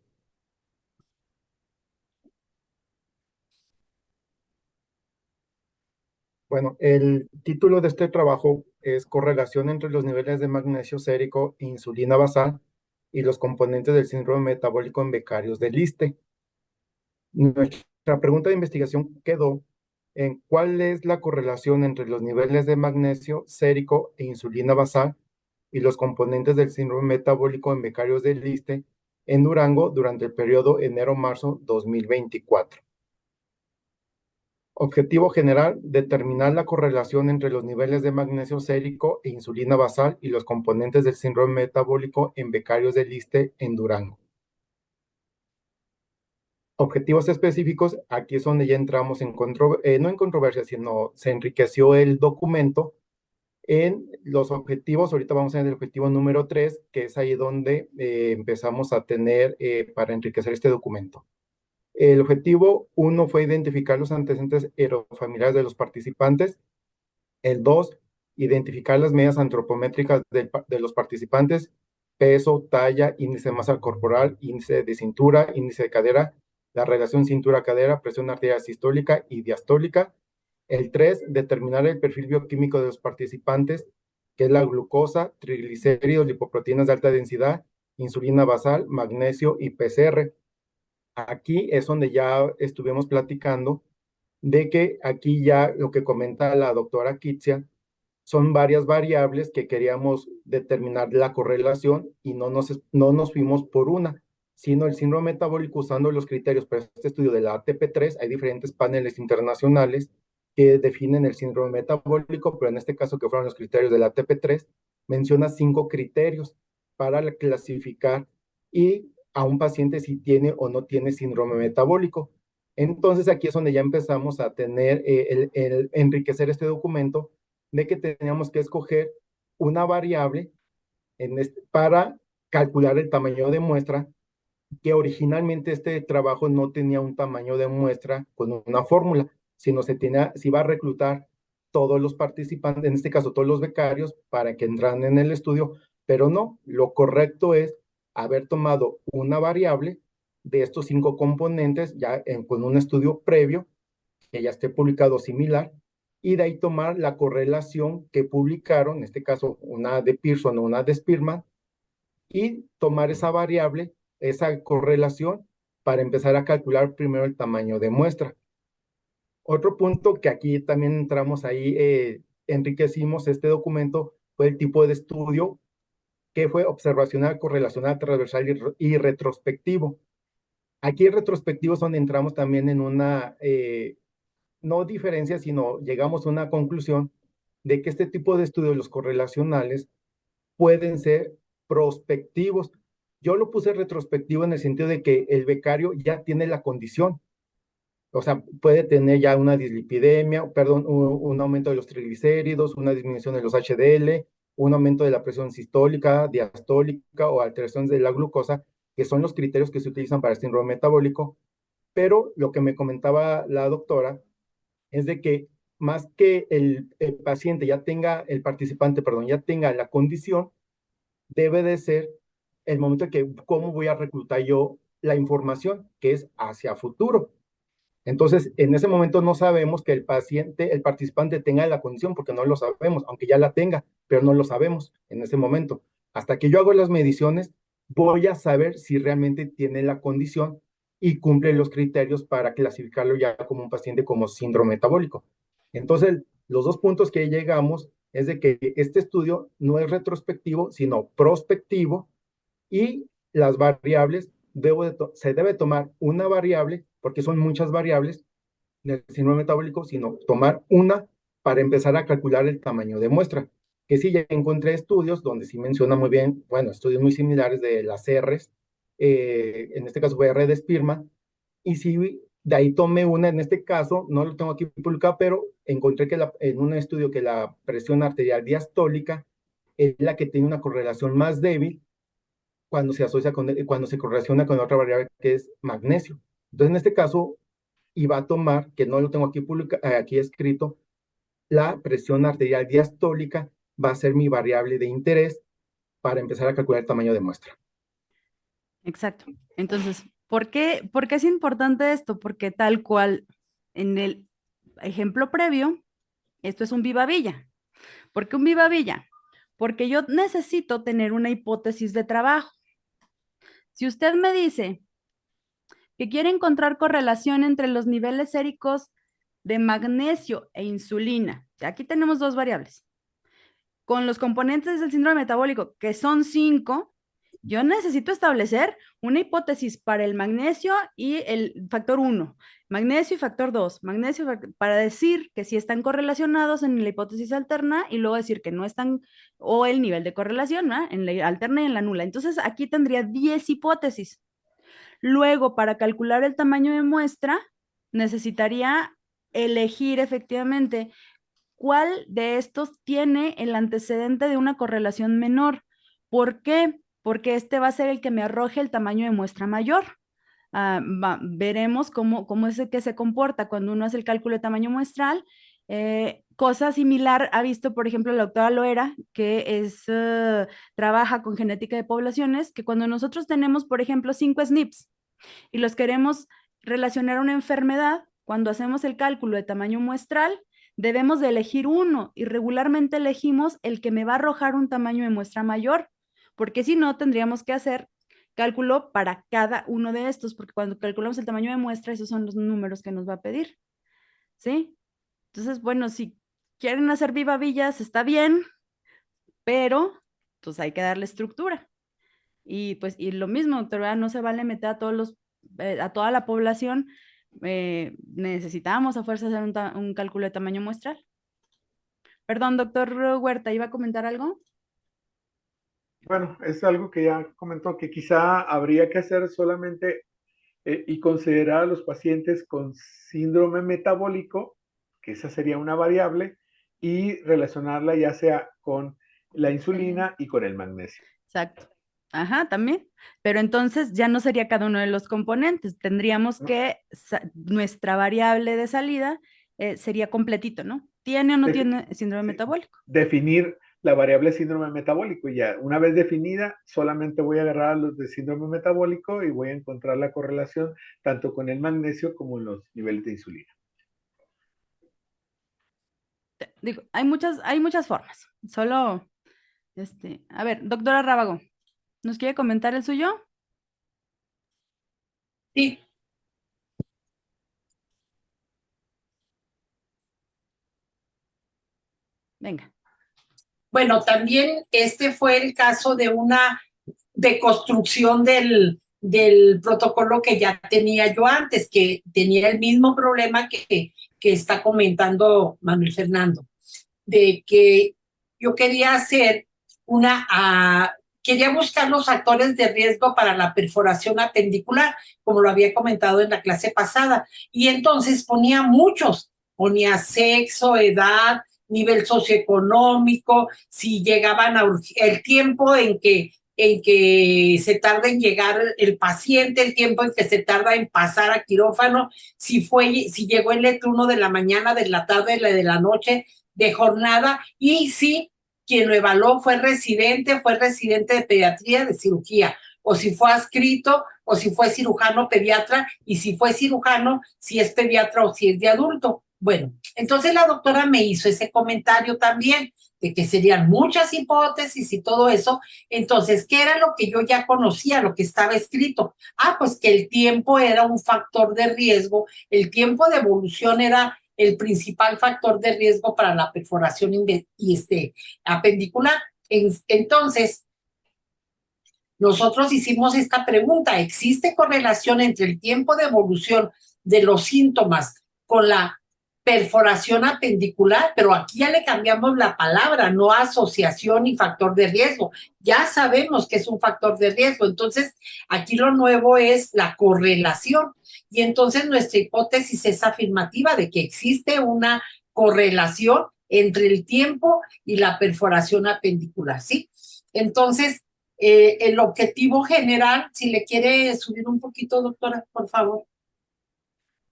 Bueno, el título de este trabajo es Correlación entre los niveles de magnesio sérico e insulina basal y los componentes del síndrome metabólico en becarios del ISSSTE. Nuestra pregunta de investigación quedó en cuál es la correlación entre los niveles de magnesio sérico e insulina basal y los componentes del síndrome metabólico en becarios del ISSSTE en Durango durante el periodo enero-marzo 2024. Objetivo general, determinar la correlación entre los niveles de magnesio sérico e insulina basal y los componentes del síndrome metabólico en becarios de Liste en Durango. Objetivos específicos, aquí es donde ya entramos en no en controversia, sino se enriqueció el documento en los objetivos. Ahorita vamos a ver el objetivo número 3, que es ahí donde empezamos a tener para enriquecer este documento. El objetivo 1 fue identificar los antecedentes heredofamiliares de los participantes. El 2, identificar las medidas antropométricas de los participantes: peso, talla, índice de masa corporal, índice de cintura, índice de cadera, la relación cintura-cadera, presión arterial sistólica y diastólica. El 3, determinar el perfil bioquímico de los participantes, que es la glucosa, triglicéridos, lipoproteínas de alta densidad, insulina basal, magnesio y PCR. Aquí es donde ya estuvimos platicando de que aquí ya lo que comenta la doctora Kitsia son varias variables que queríamos determinar la correlación y no nos fuimos por una, sino el síndrome metabólico usando los criterios para este estudio de la ATP3. Hay diferentes paneles internacionales que definen el síndrome metabólico, pero en este caso, que fueron los criterios de la ATP3, menciona 5 criterios para clasificar y a un paciente si tiene o no tiene síndrome metabólico. Entonces aquí es donde ya empezamos a tener el enriquecer este documento, de que teníamos que escoger una variable para calcular el tamaño de muestra, que originalmente este trabajo no tenía un tamaño de muestra con una fórmula, sino se iba a reclutar todos los participantes, en este caso todos los becarios, para que entraran en el estudio, pero no, lo correcto es haber tomado una variable de estos 5 componentes, ya con un estudio previo, que ya esté publicado similar, y de ahí tomar la correlación que publicaron, en este caso una de Pearson o una de Spearman, y tomar esa variable, esa correlación, para empezar a calcular primero el tamaño de muestra. Otro punto que aquí también entramos ahí, enriquecimos este documento, fue el tipo de estudio, que fue observacional, correlacional, transversal y retrospectivo. Aquí el retrospectivo es donde entramos también en una, no diferencia, sino llegamos a una conclusión de que este tipo de estudios, los correlacionales, pueden ser prospectivos. Yo lo puse retrospectivo en el sentido de que el becario ya tiene la condición. O sea, puede tener ya una dislipidemia, perdón, un aumento de los triglicéridos, una disminución de los HDL, un aumento de la presión sistólica, diastólica o alteraciones de la glucosa, que son los criterios que se utilizan para el síndrome metabólico. Pero lo que me comentaba la doctora es de que más que el paciente ya tenga, el participante, perdón, ya tenga la condición, debe de ser el momento de que cómo voy a reclutar yo la información, que es hacia futuro. Entonces, en ese momento no sabemos que el paciente, el participante tenga la condición, porque no lo sabemos, aunque ya la tenga, pero no lo sabemos en ese momento. Hasta que yo hago las mediciones, voy a saber si realmente tiene la condición y cumple los criterios para clasificarlo ya como un paciente como síndrome metabólico. Entonces, los 2 puntos que llegamos es de que este estudio no es retrospectivo, sino prospectivo, y las variables, se debe tomar una variable, porque son muchas variables del síndrome metabólico, sino tomar una para empezar a calcular el tamaño de muestra. Que sí, ya encontré estudios donde sí menciona muy bien, bueno, estudios muy similares de las R's, en este caso fue R de Spearman, y sí, de ahí tomé una, en este caso, no lo tengo aquí publicado, pero encontré que en un estudio que la presión arterial diastólica es la que tiene una correlación más débil cuando se asocia cuando se correlaciona con otra variable que es magnesio. Entonces, en este caso, iba a tomar, que no lo tengo aquí escrito, la presión arterial diastólica va a ser mi variable de interés para empezar a calcular el tamaño de muestra. Exacto. Entonces, ¿por qué es importante esto? Porque tal cual en el ejemplo previo, esto es un viva villa. ¿Por qué un viva villa? Porque yo necesito tener una hipótesis de trabajo. Si usted me dice que quiere encontrar correlación entre los niveles séricos de magnesio e insulina, aquí tenemos 2 variables, con los componentes del síndrome metabólico, que son 5, Yo necesito establecer una hipótesis para el magnesio y el factor 1, magnesio y factor 2, para decir que sí están correlacionados en la hipótesis alterna y luego decir que no están, o el nivel de correlación, ¿no?, en la alterna y en la nula. Entonces aquí tendría 10 hipótesis. Luego, para calcular el tamaño de muestra, necesitaría elegir efectivamente cuál de estos tiene el antecedente de una correlación menor. ¿Por qué? Porque este va a ser el que me arroje el tamaño de muestra mayor. Veremos cómo es el que se comporta cuando uno hace el cálculo de tamaño muestral. Cosa similar ha visto, por ejemplo, la doctora Loera, que trabaja con genética de poblaciones, que cuando nosotros tenemos, por ejemplo, 5 SNPs y los queremos relacionar a una enfermedad, cuando hacemos el cálculo de tamaño muestral, debemos de elegir uno y regularmente elegimos el que me va a arrojar un tamaño de muestra mayor, porque si no tendríamos que hacer cálculo para cada uno de estos, porque cuando calculamos el tamaño de muestra, esos son los números que nos va a pedir, ¿sí? Entonces, bueno, si quieren hacer vivavillas, está bien, pero pues hay que darle estructura. Y pues, y lo mismo, doctora, no se vale meter a toda la población. Necesitamos a fuerza hacer un cálculo de tamaño muestral. Perdón, doctor Huerta, ¿iba a comentar algo? Bueno, es algo que ya comentó, que quizá habría que hacer solamente y considerar a los pacientes con síndrome metabólico, que esa sería una variable, y relacionarla ya sea con la insulina y con el magnesio. Exacto. Ajá, también. Pero entonces ya no sería cada uno de los componentes. Tendríamos que, nuestra variable de salida sería completito, ¿no? ¿Tiene o no tiene síndrome metabólico? Definir la variable síndrome metabólico y ya una vez definida, solamente voy a agarrar a los de síndrome metabólico y voy a encontrar la correlación tanto con el magnesio como los niveles de insulina. Digo, hay muchas formas. Solo, a ver, doctora Rábago, ¿nos quiere comentar el suyo? Sí. Venga. Bueno, también este fue el caso de una deconstrucción del protocolo que ya tenía yo antes, que tenía el mismo problema que está comentando Manuel Fernando, de que yo quería hacer quería buscar los factores de riesgo para la perforación apendicular, como lo había comentado en la clase pasada, y entonces ponía muchos, ponía sexo, edad, nivel socioeconómico, si llegaban el tiempo en que se tarda en llegar el paciente, el tiempo en que se tarda en pasar a quirófano, si llegó el turno de la mañana, de la tarde, de la noche, de jornada, y si quien lo evaluó fue residente de pediatría, de cirugía, o si fue adscrito, o si fue cirujano pediatra, y si fue cirujano, si es pediatra o si es de adulto. Bueno, entonces la doctora me hizo ese comentario también, de que serían muchas hipótesis y todo eso. Entonces, ¿qué era lo que yo ya conocía, lo que estaba escrito? Pues que el tiempo era un factor de riesgo, el tiempo de evolución era el principal factor de riesgo para la perforación apendicular. Entonces, nosotros hicimos esta pregunta: ¿existe correlación entre el tiempo de evolución de los síntomas con la perforación apendicular? Pero aquí ya le cambiamos la palabra, no asociación y factor de riesgo. Ya sabemos que es un factor de riesgo. Entonces, aquí lo nuevo es la correlación. Y entonces nuestra hipótesis es afirmativa de que existe una correlación entre el tiempo y la perforación apendicular, ¿sí? Entonces, el objetivo general, si le quiere subir un poquito, doctora, por favor,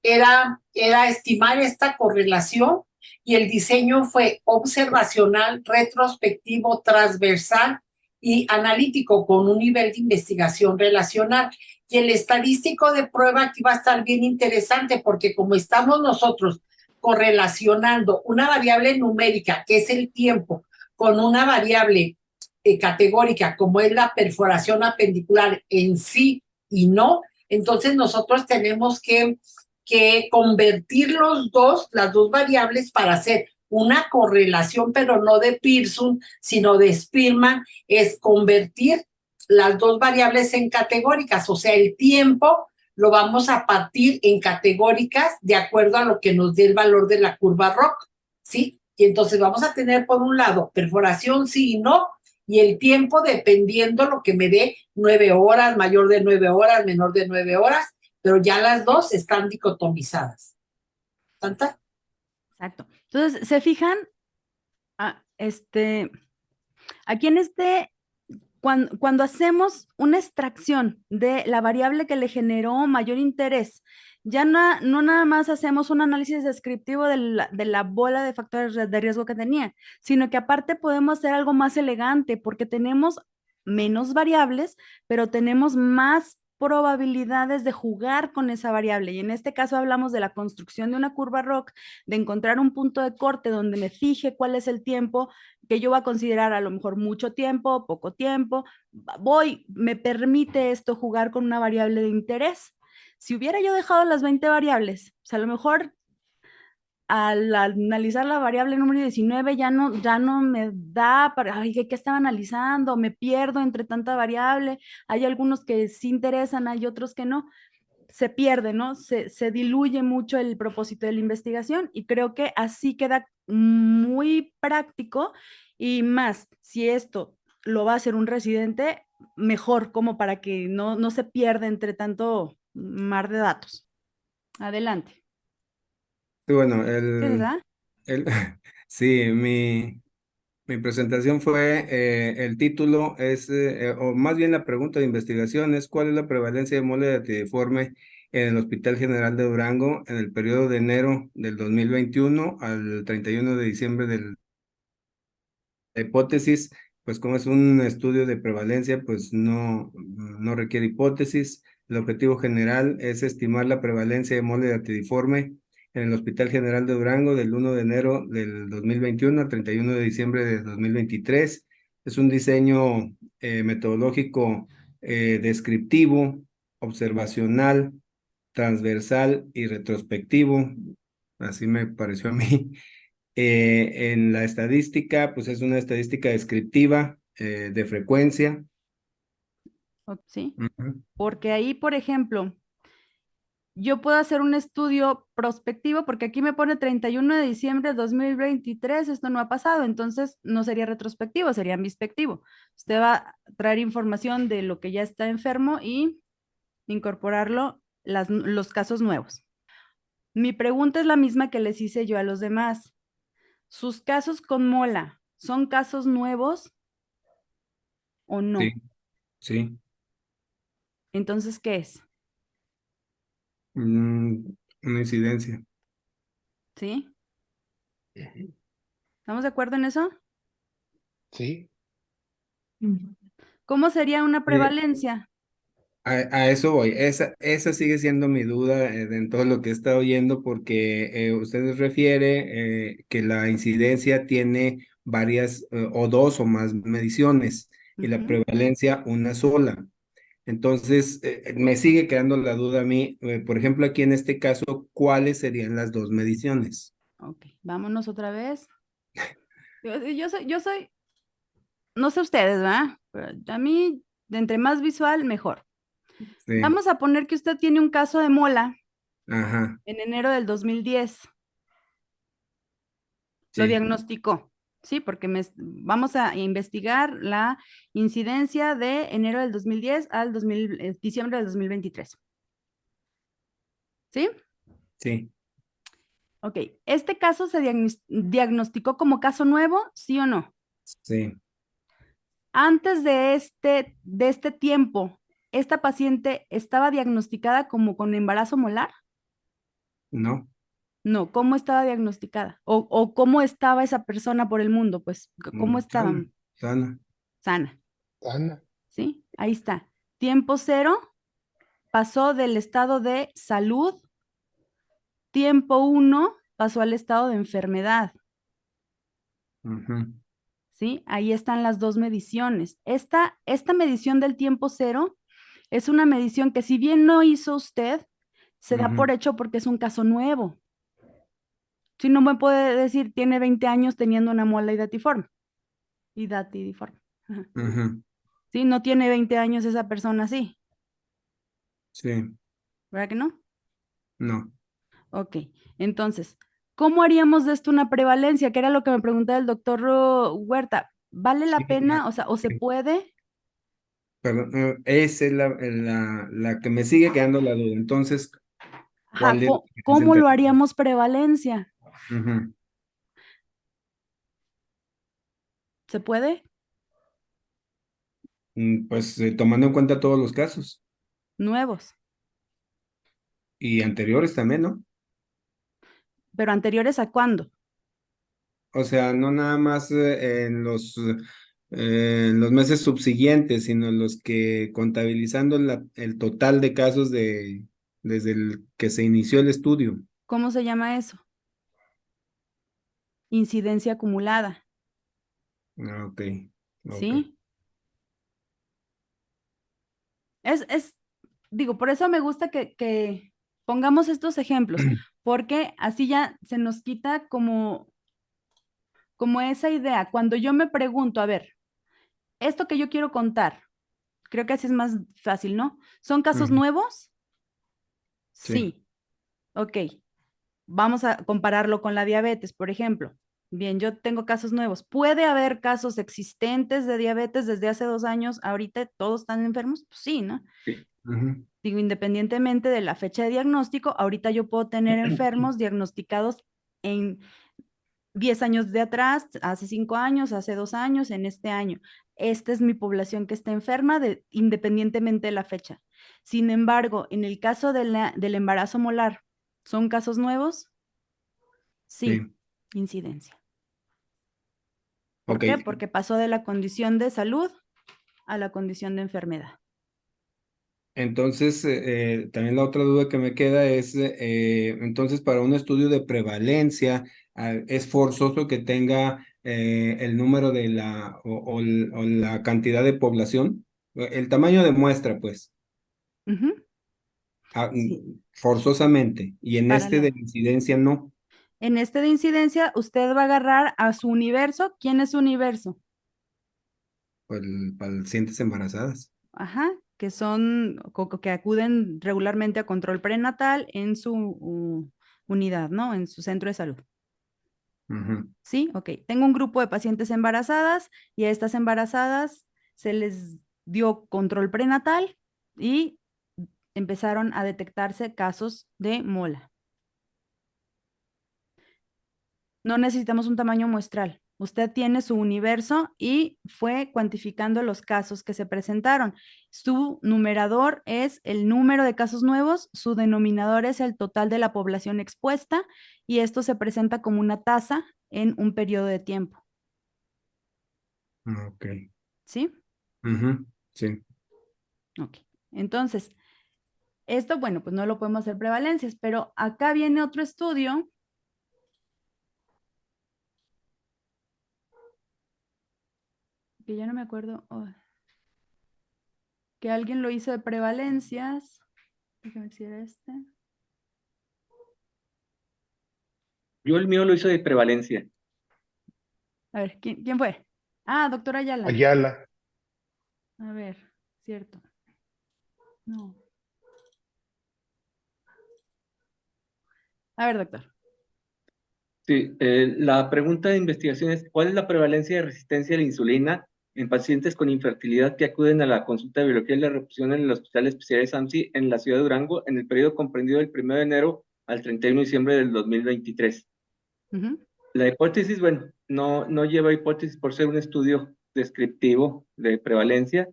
era estimar esta correlación, y el diseño fue observacional, retrospectivo, transversal y analítico, con un nivel de investigación relacional. Y el estadístico de prueba aquí va a estar bien interesante, porque como estamos nosotros correlacionando una variable numérica, que es el tiempo, con una variable categórica, como es la perforación apendicular en sí y no, entonces nosotros tenemos que convertir las dos variables para hacer una correlación, pero no de Pearson, sino de Spearman. Es convertir las dos variables en categóricas, o sea, el tiempo lo vamos a partir en categóricas de acuerdo a lo que nos dé el valor de la curva ROC, ¿sí? Y entonces vamos a tener por un lado perforación sí y no, y el tiempo dependiendo lo que me dé 9 horas, mayor de 9 horas, menor de 9 horas, pero ya las dos están dicotomizadas. ¿Tanta? Exacto. Entonces, ¿se fijan? Aquí en cuando hacemos una extracción de la variable que le generó mayor interés, ya no nada más hacemos un análisis descriptivo de la bola de factores de riesgo que tenía, sino que aparte podemos hacer algo más elegante porque tenemos menos variables, pero tenemos más probabilidades de jugar con esa variable. Y en este caso hablamos de la construcción de una curva ROC, de encontrar un punto de corte donde me fije cuál es el tiempo que yo voy a considerar, a lo mejor mucho tiempo, poco tiempo. Me permite esto jugar con una variable de interés. Si hubiera yo dejado las 20 variables, pues a lo mejor al analizar la variable número 19 ya no me da para, ay, ¿qué estaba analizando? Me pierdo entre tanta variable. Hay algunos que sí interesan, hay otros que no. Se pierde, ¿no? Se diluye mucho el propósito de la investigación y creo que así queda muy práctico y más, si esto lo va a hacer un residente, mejor como para que no se pierda entre tanto mar de datos. Adelante. Sí, bueno, ¿Sí, verdad? sí, mi presentación fue, el título es, o más bien la pregunta de investigación es, ¿cuál es la prevalencia de mole datiforme en el Hospital General de Durango en el periodo de enero del 2021 al 31 de diciembre del... La hipótesis, pues como es un estudio de prevalencia, pues no requiere hipótesis. El objetivo general es estimar la prevalencia de mole datiforme en el Hospital General de Durango del 1 de enero del 2021 al 31 de diciembre de 2023. Es un diseño metodológico descriptivo, observacional, transversal y retrospectivo. Así me pareció a mí. En la estadística, pues es una estadística descriptiva de frecuencia. Sí, Ujú. porque ahí, por ejemplo, yo puedo hacer un estudio prospectivo porque aquí me pone 31 de diciembre de 2023, esto no ha pasado, entonces no sería retrospectivo, sería introspectivo. Usted va a traer información de lo que ya está enfermo y incorporarlo los casos nuevos. Mi pregunta es la misma que les hice yo a los demás. ¿Sus casos con mola son casos nuevos o no? Sí, sí. Entonces, ¿qué es? Una incidencia. ¿Sí? ¿Estamos de acuerdo en eso? Sí. ¿Cómo sería una Eh, prevalencia? a eso voy. Esa sigue siendo mi duda en todo lo que he estado oyendo, porque usted refiere que la incidencia tiene varias o dos o más mediciones y la prevalencia una sola. Entonces, me sigue quedando la duda a mí, por ejemplo, aquí en este caso, ¿cuáles serían las dos mediciones? Ok, vámonos otra vez. Yo soy, no sé ustedes, ¿verdad? Pero a mí, de entre más visual, mejor. Sí, Vamos a poner que usted tiene un caso de mola ajá, en enero del 2010. Lo sí, diagnosticó, ¿sí? Porque vamos a investigar la incidencia de enero del 2010 al diciembre del 2023. ¿Sí? sí, Ok, ¿este caso se diagnosticó como caso nuevo, sí o no? sí, Antes de este tiempo, ¿esta paciente estaba diagnosticada como con embarazo molar? no, No, ¿cómo estaba diagnosticada? O cómo estaba esa persona por el mundo, pues, ¿cómo sana, estaban? sana, Sana, Ana. ¿sí? Ahí está. Tiempo cero pasó del estado de salud. Tiempo 1 pasó al estado de enfermedad. ujú, ¿Sí? Ahí están las dos mediciones. Esta medición del tiempo cero es una medición que si bien no hizo usted, se da por ujú, hecho porque es un caso nuevo. Si no me puede decir, tiene 20 años teniendo una muela idatiforme. Idatiforme. Ajá. ujú. ¿sí? No tiene 20 años esa persona así, Sí, ¿verdad que no? no. Ok, entonces, ¿cómo haríamos de esto una prevalencia? Que era lo que me preguntaba el doctor Huerta. ¿Vale la Sí, pena? O sea, ¿o se puede? perdón, esa es la que me sigue quedando la duda. Entonces, Ajá, ¿cuál es la que ¿cómo presenta? lo haríamos prevalencia? Ujú. ¿Se puede? Pues tomando en cuenta todos los casos Nuevos, y anteriores también, ¿no? pero anteriores ¿a cuándo? O sea, no nada más en los meses subsiguientes, sino los que contabilizando el total de casos desde el que se inició el estudio. ¿Cómo se llama eso? Incidencia acumulada, Ah, ok, ok. ¿sí? Digo, por eso me gusta que pongamos estos ejemplos, porque así ya se nos quita como esa idea. Cuando yo me pregunto, a ver, esto que yo quiero contar, creo que así es más fácil, ¿no? ¿Son casos Ujú. nuevos? Sí, Sí, ok. Vamos a compararlo con la diabetes, por ejemplo. Bien, yo tengo casos nuevos. ¿Puede haber casos existentes de diabetes desde hace 2 años? ¿Ahorita todos están enfermos? Pues sí, ¿no? Sí. ujú, Digo, independientemente de la fecha de diagnóstico, ahorita yo puedo tener enfermos diagnosticados en 10 años de atrás, hace 5 años, hace 2 años, en este año. Esta es mi población que está enferma independientemente de la fecha. Sin embargo, en el caso del embarazo molar, ¿son casos nuevos? Sí, sí, incidencia. ¿Por ok. qué? Porque pasó de la condición de salud a la condición de enfermedad. Entonces, también la otra duda que me queda es, entonces, para un estudio de prevalencia, ¿es forzoso que tenga el número de o la cantidad de población? El tamaño de muestra, pues, Ujú, sí, forzosamente, y en para este de nada. incidencia no, En este de incidencia, usted va a agarrar a su universo. ¿Quién es su universo? pacientes embarazadas. Ajá, que son, que acuden regularmente a control prenatal en su unidad, ¿no? En su centro de salud. Ujú. ¿Sí? Ok. Tengo un grupo de pacientes embarazadas y a estas embarazadas se les dio control prenatal y empezaron a detectarse casos de mola. No necesitamos un tamaño muestral. Usted tiene su universo y fue cuantificando los casos que se presentaron. Su numerador es el número de casos nuevos, su denominador es el total de la población expuesta y esto se presenta como una tasa en un periodo de tiempo. Ok. ¿Sí? Ujú, sí. Ok. Entonces, esto, bueno, pues no lo podemos hacer prevalencias, pero acá viene otro estudio que ya no me acuerdo. Que alguien lo hizo de prevalencias. Déjame ver si era este. Yo el mío lo hizo de prevalencia. A ver, ¿quién fue? Ah, doctora Ayala. Ayala. A ver, cierto. No. A ver, doctor. Sí, la pregunta de investigación es, ¿cuál es la prevalencia de resistencia a la insulina en pacientes con infertilidad que acuden a la consulta de biología y la reproducción en el Hospital Especial de SAMSI en la ciudad de Durango en el periodo comprendido del 1 de enero al 31 de diciembre del 2023? Ujú, La hipótesis, bueno, no lleva hipótesis por ser un estudio descriptivo de prevalencia.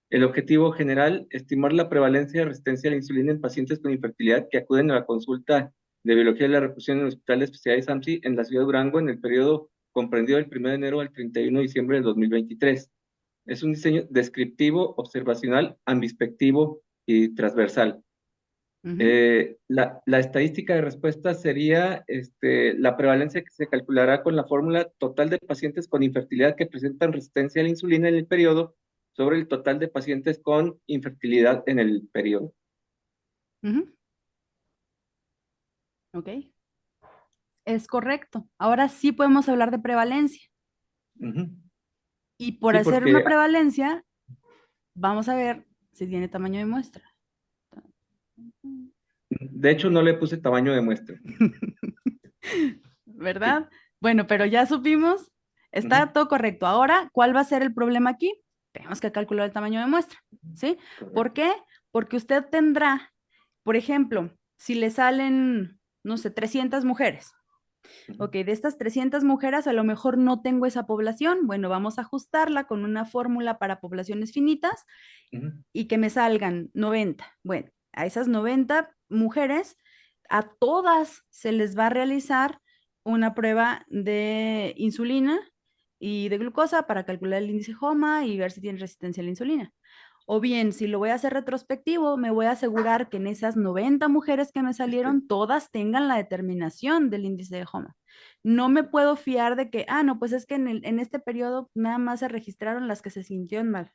El objetivo general, estimar la prevalencia de resistencia a la insulina en pacientes con infertilidad que acuden a la consulta de biología de la reproducción en el Hospital de Especialidades SAMSI en la ciudad de Durango en el periodo comprendido del 1 de enero al 31 de diciembre del 2023. Es un diseño descriptivo, observacional, ambispectivo y transversal. ujú. La estadística de respuesta sería la prevalencia que se calculará con la fórmula total de pacientes con infertilidad que presentan resistencia a la insulina en el periodo sobre el total de pacientes con infertilidad en el periodo. Ujú. Ok. Es correcto. Ahora sí podemos hablar de prevalencia. Ujú. Y por Sí, hacer una porque prevalencia, Vamos a ver si tiene tamaño de muestra. De hecho, no le puse tamaño de muestra. ¿Verdad? Bueno, pero ya supimos, está todo correcto. Ahora, ¿cuál va a ser el problema aquí? Tenemos que calcular el tamaño de muestra, ¿sí? ¿Por qué? Porque usted tendrá, por ejemplo, si le salen, no sé, 300 mujeres. Ok, de estas 300 mujeres a lo mejor no tengo esa población. Bueno, vamos a ajustarla con una fórmula para poblaciones finitas y que me salgan 90. Bueno, a esas 90 mujeres, a todas se les va a realizar una prueba de insulina y de glucosa para calcular el índice HOMA y ver si tienen resistencia a la insulina. O bien, si lo voy a hacer retrospectivo, me voy a asegurar que en esas 90 mujeres que me salieron, todas tengan la determinación del índice de HOMA. No me puedo fiar de que, no, pues es que en este periodo nada más se registraron las que se sintieron mal.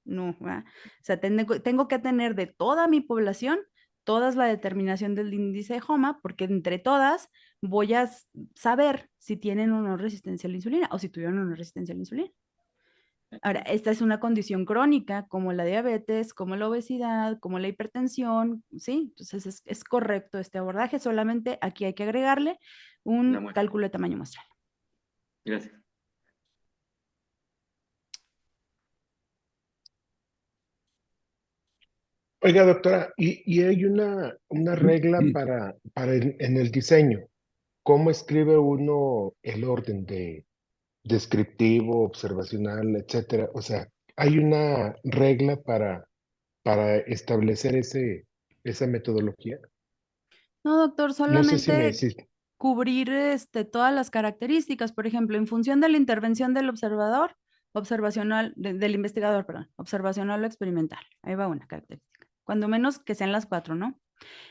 No, ¿verdad? O sea, tengo que tener de toda mi población, todas la determinación del índice de HOMA, porque entre todas voy a saber si tienen o no resistencia a la insulina o si tuvieron o no resistencia a la insulina. Ahora, esta es una condición crónica como la diabetes, como la obesidad, como la hipertensión, ¿sí? Entonces es correcto este abordaje, solamente aquí hay que agregarle un cálculo de tamaño muestral. Gracias. Oiga, doctora, y hay una regla para en el diseño. ¿Cómo escribe uno el orden de descriptivo, observacional, etcétera? O sea, hay una regla para establecer esa metodología. No, doctor, No sé si me... solamente cubrir todas las características, por ejemplo, en función de la intervención del observador, observacional, del investigador, perdón, observacional o experimental. Ahí va una característica. Cuando menos que sean las 4, ¿no?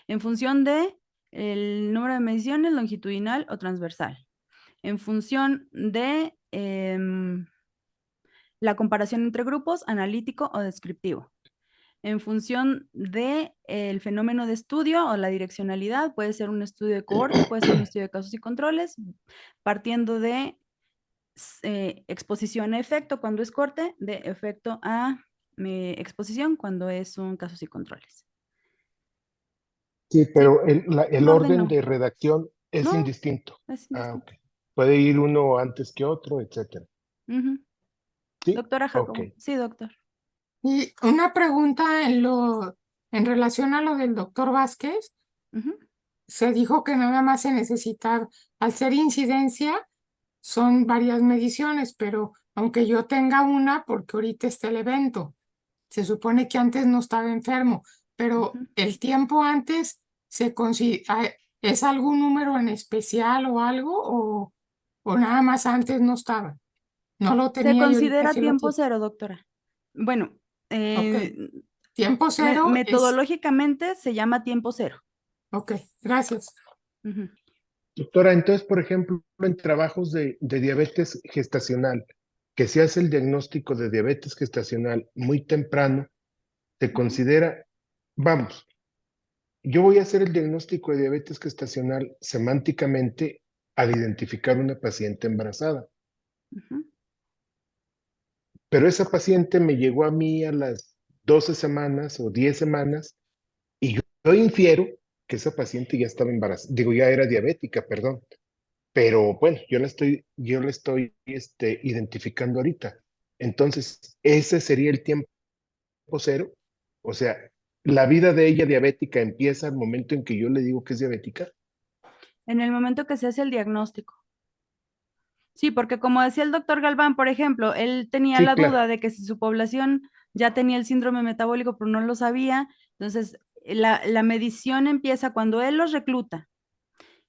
En función de el número de mediciones, longitudinal o transversal. En función de la comparación entre grupos, analítico o descriptivo. En función de el fenómeno de estudio o la direccionalidad, puede ser un estudio de cohorte, puede ser un estudio de casos y controles, partiendo de exposición a efecto cuando es corte, de efecto a exposición cuando es un casos y controles. Sí, pero el orden no. de redacción es No, indistinto. es indistinto. Ok. Puede ir uno antes que otro, etcétera. ¿Sí? Doctora Jacobo. Ok. Sí, doctor. Y una pregunta en relación a lo del doctor Vázquez. Se dijo que nada más se necesita, al ser incidencia, son varias mediciones, pero aunque yo tenga una, porque ahorita está el evento, se supone que antes no estaba enfermo, pero el tiempo antes ¿es algún número en especial o algo? ¿O nada más antes no estaba? No lo Se tenía y ahorita considera sí lo tiempo tiene. cero, doctora. Bueno, Tiempo cero es... metodológicamente se llama tiempo cero. Ok, gracias. Doctora, entonces, por ejemplo, en trabajos de diabetes gestacional, que se hace el diagnóstico de diabetes gestacional muy temprano, se considera, vamos, yo voy a hacer el diagnóstico de diabetes gestacional semánticamente al identificar una paciente embarazada. Pero esa paciente me llegó a mí a las 12 semanas o 10 semanas y yo infiero que esa paciente ya estaba embarazada, digo, ya era diabética, perdón. Pero bueno, yo la estoy identificando ahorita. Entonces, ese sería el tiempo cero. O sea, la vida de ella diabética empieza al momento en que yo le digo que es diabética. En el momento que se hace el diagnóstico. Sí, porque como decía el doctor Galván, por ejemplo, él tenía la duda de que si su población ya tenía el síndrome metabólico, pero no lo sabía. Entonces, la medición empieza cuando él los recluta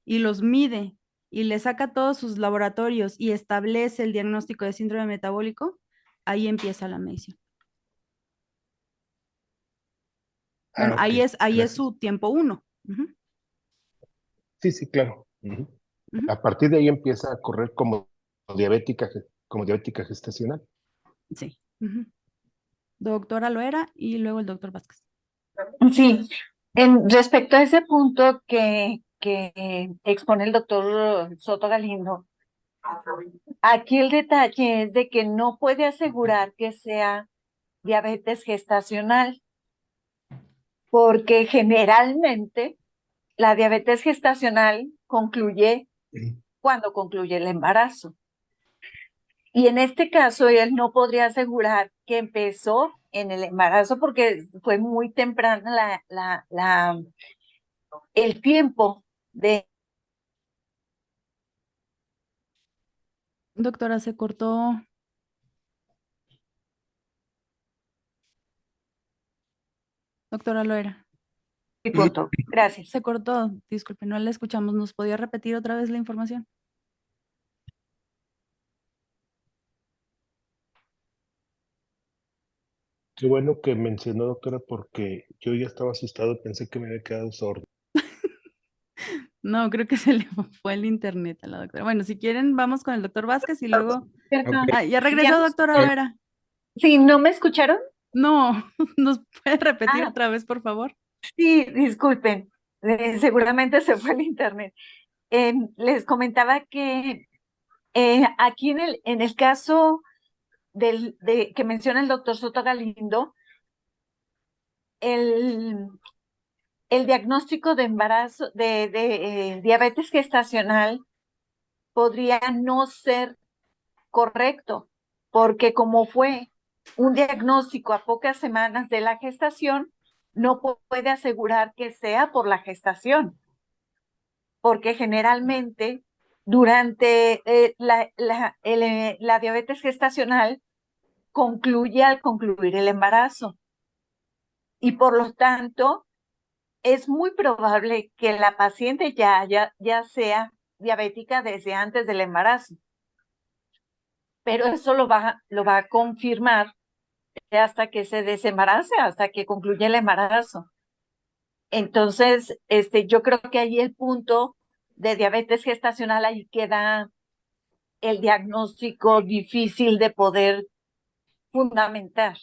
y los mide y le saca todos sus laboratorios y establece el diagnóstico de síndrome metabólico, ahí empieza la medición. Bueno, ahí es su tiempo 1. Sí, claro. A partir de ahí empieza a correr como diabética gestacional. Sí. Doctora Loera y luego el doctor Vázquez. Sí, respecto a ese punto que expone el doctor Soto Galindo, aquí el detalle es de que no puede asegurar que sea diabetes gestacional, porque generalmente la diabetes gestacional concluye cuando concluye el embarazo. Y en este caso, él no podría asegurar que empezó en el embarazo porque fue muy temprana el tiempo de... Doctora, se cortó. Doctora Loera. Mi punto. Gracias. Se cortó, disculpe, no la escuchamos. ¿Nos podía repetir otra vez la información? Qué bueno que mencionó, doctora, porque yo ya estaba asustado, pensé que me había quedado sordo. No, creo que se le fue el internet a la doctora. Bueno, si quieren, vamos con el doctor Vázquez y luego... Ah, ya regresó, doctora Loera. Sí, ¿no me escucharon? No, ¿nos puede repetir Ah. otra vez, por favor? Sí, disculpen, seguramente se fue el internet. Les comentaba que aquí en el caso que menciona el doctor Soto Galindo, el diagnóstico de embarazo, de diabetes gestacional podría no ser correcto, porque como fue un diagnóstico a pocas semanas de la gestación, no puede asegurar que sea por la gestación, porque generalmente durante la diabetes gestacional concluye al concluir el embarazo y por lo tanto es muy probable que la paciente ya sea diabética desde antes del embarazo, pero eso lo va a confirmar hasta que se desembarace, hasta que concluya el embarazo. Entonces, yo creo que ahí el punto de diabetes gestacional, ahí queda el diagnóstico difícil de poder fundamentar.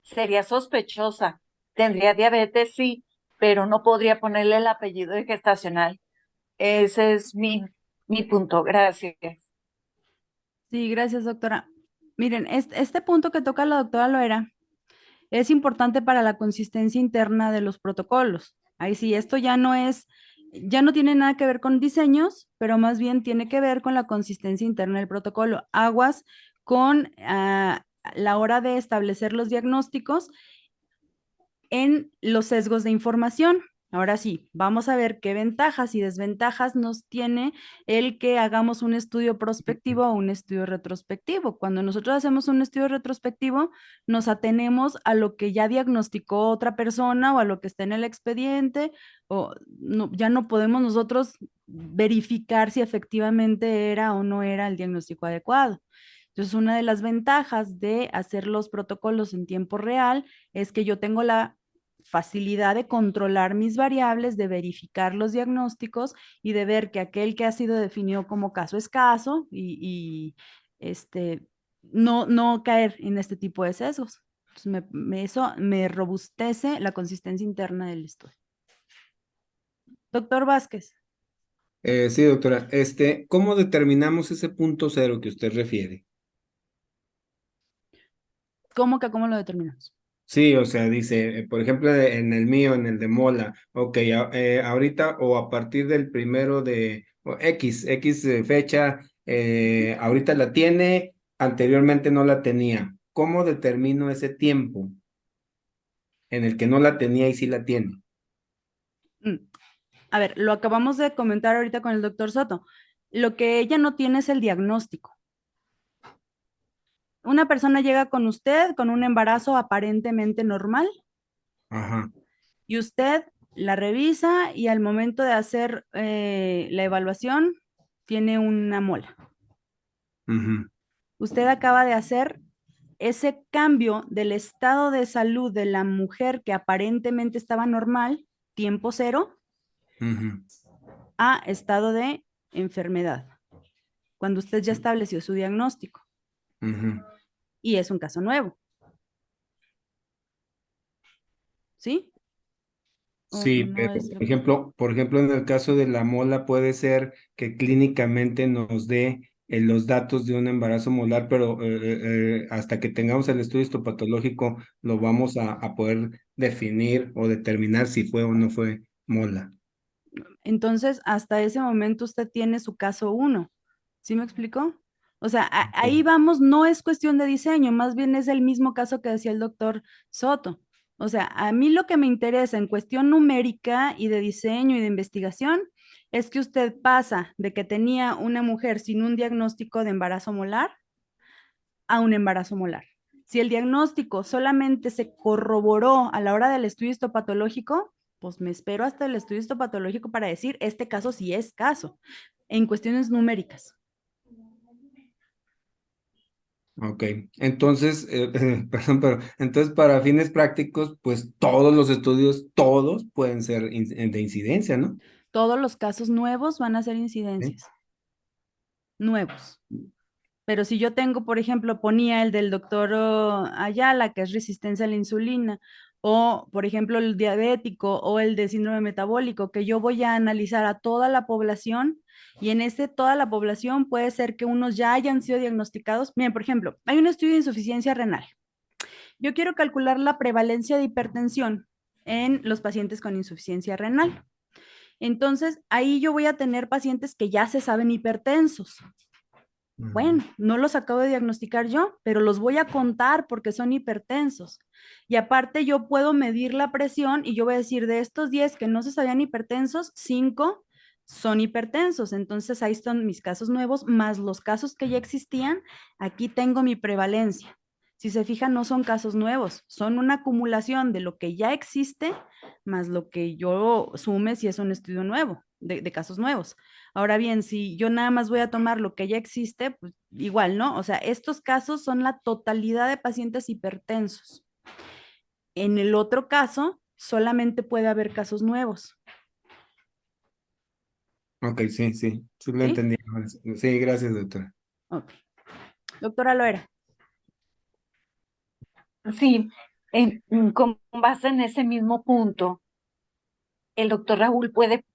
Sería sospechosa, tendría diabetes, sí, pero no podría ponerle el apellido de gestacional. Ese es mi punto. Gracias. Sí, gracias, doctora. Miren, este punto que toca la doctora Loera es importante para la consistencia interna de los protocolos. Ahí sí, esto ya no tiene nada que ver con diseños, pero más bien tiene que ver con la consistencia interna del protocolo. Aguas con la hora de establecer los diagnósticos en los sesgos de información. Ahora sí, vamos a ver qué ventajas y desventajas nos tiene el que hagamos un estudio prospectivo o un estudio retrospectivo. Cuando nosotros hacemos un estudio retrospectivo, nos atenemos a lo que ya diagnosticó otra persona o a lo que está en el expediente, o ya no podemos nosotros verificar si efectivamente era o no era el diagnóstico adecuado. Entonces, una de las ventajas de hacer los protocolos en tiempo real es que yo tengo la facilidad de controlar mis variables, de verificar los diagnósticos y de ver que aquel que ha sido definido como caso es caso y no caer en este tipo de sesgos. Entonces, eso me robustece la consistencia interna del estudio. Doctor Vázquez. Sí, doctora. ¿Cómo determinamos ese punto cero que usted refiere? ¿Cómo lo determinamos? Sí, o sea, dice, por ejemplo, en el mío, en el de Mola, ok, ahorita o a partir del primero de X fecha, ahorita la tiene, anteriormente no la tenía. ¿Cómo determino ese tiempo en el que no la tenía y sí la tiene? A ver, lo acabamos de comentar ahorita con el doctor Soto. Lo que ella no tiene es el diagnóstico. Una persona llega con usted con un embarazo aparentemente normal. Ajá. Y usted la revisa y al momento de hacer la evaluación tiene una mola. Usted acaba de hacer ese cambio del estado de salud de la mujer que aparentemente estaba normal, tiempo cero, a estado de enfermedad, cuando usted ya estableció su diagnóstico. Y es un caso nuevo. ¿Sí? Sí, No pero es por ejemplo, en el caso de la mola puede ser que clínicamente nos dé los datos de un embarazo molar, pero hasta que tengamos el estudio histopatológico lo vamos a poder definir o determinar si fue o no fue mola. Entonces, hasta ese momento usted tiene su caso 1. ¿Sí me explicó? O sea, ahí vamos, no es cuestión de diseño, más bien es el mismo caso que decía el doctor Soto. O sea, a mí lo que me interesa en cuestión numérica y de diseño y de investigación es que usted pasa de que tenía una mujer sin un diagnóstico de embarazo molar a un embarazo molar. Si el diagnóstico solamente se corroboró a la hora del estudio histopatológico, pues me espero hasta el estudio histopatológico para decir este caso sí es caso, en cuestiones numéricas. Ok, entonces, perdón, pero entonces para fines prácticos, pues todos los estudios, todos pueden ser de incidencia, ¿no? Todos los casos nuevos van a ser ¿Sí? incidencias. Nuevos. Pero si yo tengo, por ejemplo, ponía el del doctor Ayala, que es resistencia a la insulina, o por ejemplo el diabético o el de síndrome metabólico, que yo voy a analizar a toda la población y en toda la población puede ser que unos ya hayan sido diagnosticados. Miren, por ejemplo, hay un estudio de insuficiencia renal. Yo quiero calcular la prevalencia de hipertensión en los pacientes con insuficiencia renal. Entonces, ahí yo voy a tener pacientes que ya se saben hipertensos. Bueno, no los acabo de diagnosticar yo, pero los voy a contar porque son hipertensos. Y aparte yo puedo medir la presión y yo voy a decir, de estos 10 que no se sabían hipertensos, 5 son hipertensos. Entonces ahí están mis casos nuevos, más los casos que ya existían. Aquí tengo mi prevalencia. Si se fijan, no son casos nuevos, son una acumulación de lo que ya existe más lo que yo sume si es un estudio nuevo, de casos nuevos. Ahora bien, si yo nada más voy a tomar lo que ya existe, pues igual, ¿no? O sea, estos casos son la totalidad de pacientes hipertensos. En el otro caso, solamente puede haber casos nuevos. Ok, sí lo ¿Sí? entendí. Sí, gracias, doctora. Ok. Doctora Loera. Sí, con base en ese mismo punto, el doctor Raúl puede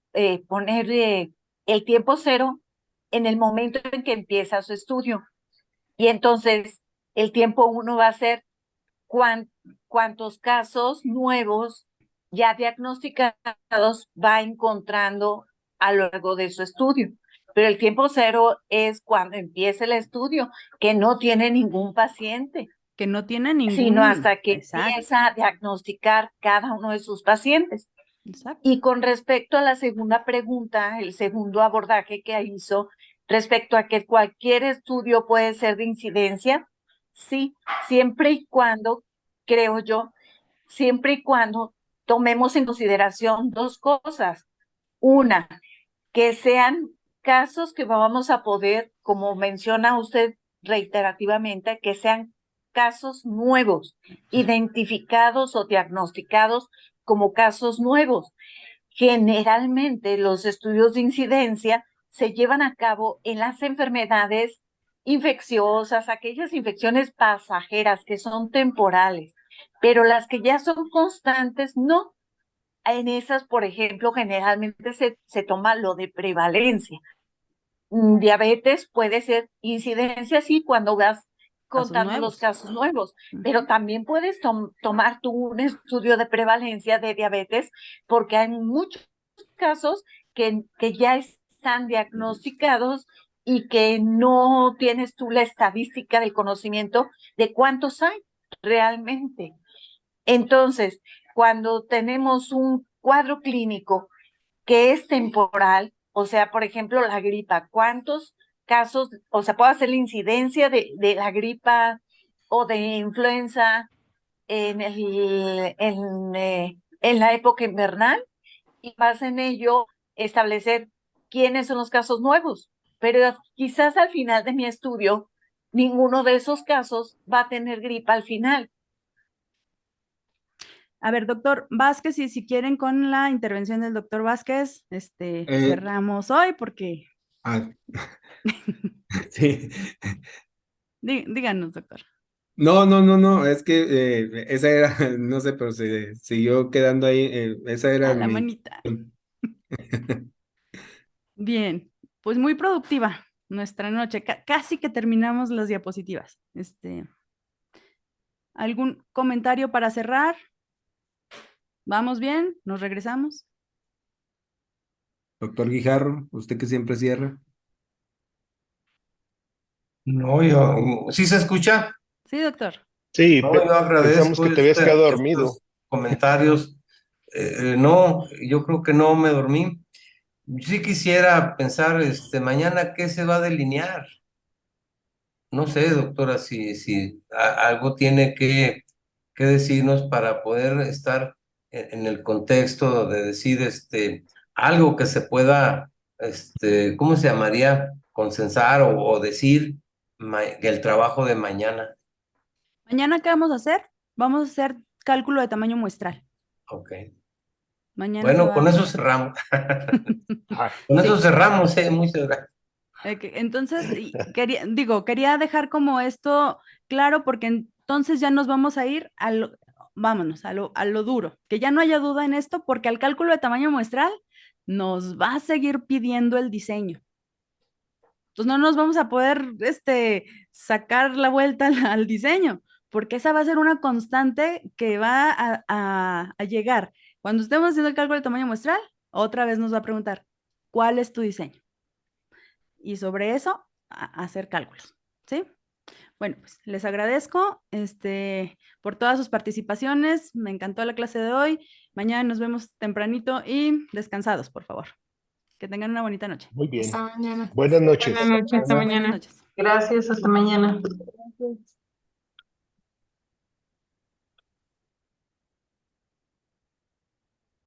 poner el tiempo cero en el momento en que empieza su estudio. Y entonces el tiempo 1 va a ser cuántos casos nuevos ya diagnosticados va encontrando a lo largo de su estudio. Pero el tiempo 0 es cuando empieza el estudio, que no tiene ningún paciente. Que no tiene ningún... Sino hasta que Exacto. empieza a diagnosticar cada uno de sus pacientes. Exacto. Y con respecto a la segunda pregunta, el segundo abordaje que hizo, respecto a que cualquier estudio puede ser de incidencia, sí, siempre y cuando, creo yo, siempre y cuando tomemos en consideración dos cosas. Una, que sean casos que vamos a poder, como menciona usted reiterativamente, que sean casos nuevos, identificados o diagnosticados como casos nuevos. Generalmente los estudios de incidencia se llevan a cabo en las enfermedades infecciosas, aquellas infecciones pasajeras que son temporales, pero las que ya son constantes, no. En esas, por ejemplo, generalmente se toma lo de prevalencia. Diabetes puede ser incidencia, sí, cuando vas contando los casos nuevos, pero también puedes tomar tú un estudio de prevalencia de diabetes porque hay muchos casos que ya están diagnosticados y que no tienes tú la estadística del conocimiento de cuántos hay realmente. Entonces, cuando tenemos un cuadro clínico que es temporal, o sea, por ejemplo, la gripa, ¿cuántos casos, o sea, puede hacer la incidencia de la gripa o de influenza en la época invernal? Y más en ello establecer quiénes son los casos nuevos. Pero quizás al final de mi estudio, ninguno de esos casos va a tener gripa al final. A ver, doctor Vázquez, y si quieren con la intervención del doctor Vázquez, cerramos hoy porque... Sí. Díganos, doctor. No, es que esa era, no sé, pero se siguió quedando ahí, esa era la mi... manita. Bien, pues muy productiva. nuestra noche. Casi que terminamos las diapositivas. ¿Algún comentario para cerrar? ¿Vamos bien? ¿Nos regresamos? Doctor Guijarro, usted que siempre cierra. No, ¿sí se escucha? Sí, doctor. Sí, No, yo pensamos agradezco que te habías quedado dormido. estos comentarios. No, yo creo que no me dormí. Sí quisiera pensar, mañana qué se va a delinear. No sé, doctora, si algo tiene que decirnos para poder estar en el contexto de decir algo que se pueda, ¿cómo se llamaría? Consensar o decir del trabajo de mañana. ¿Mañana qué vamos a hacer? Vamos a hacer cálculo de tamaño muestral. Ok. Mañana se Bueno, va. con eso cerramos. Con eso Sí. cerramos, muchas gracias. Entonces, quería dejar como esto claro porque entonces ya nos vamos a ir vámonos, a lo duro, que ya no haya duda en esto porque al cálculo de tamaño muestral nos va a seguir pidiendo el diseño. Entonces no nos vamos a poder sacar la vuelta al diseño, porque esa va a ser una constante que va a llegar. Cuando estemos haciendo el cálculo de tamaño muestral, otra vez nos va a preguntar, ¿cuál es tu diseño? Y sobre eso, hacer cálculos, ¿sí? Bueno, pues les agradezco por todas sus participaciones. Me encantó la clase de hoy. Mañana nos vemos tempranito y descansados, por favor. Que tengan una bonita noche. Muy bien. Hasta mañana. Buenas noches. Buenas noches, hasta Buenas mañana. noches. Gracias, hasta mañana. Gracias.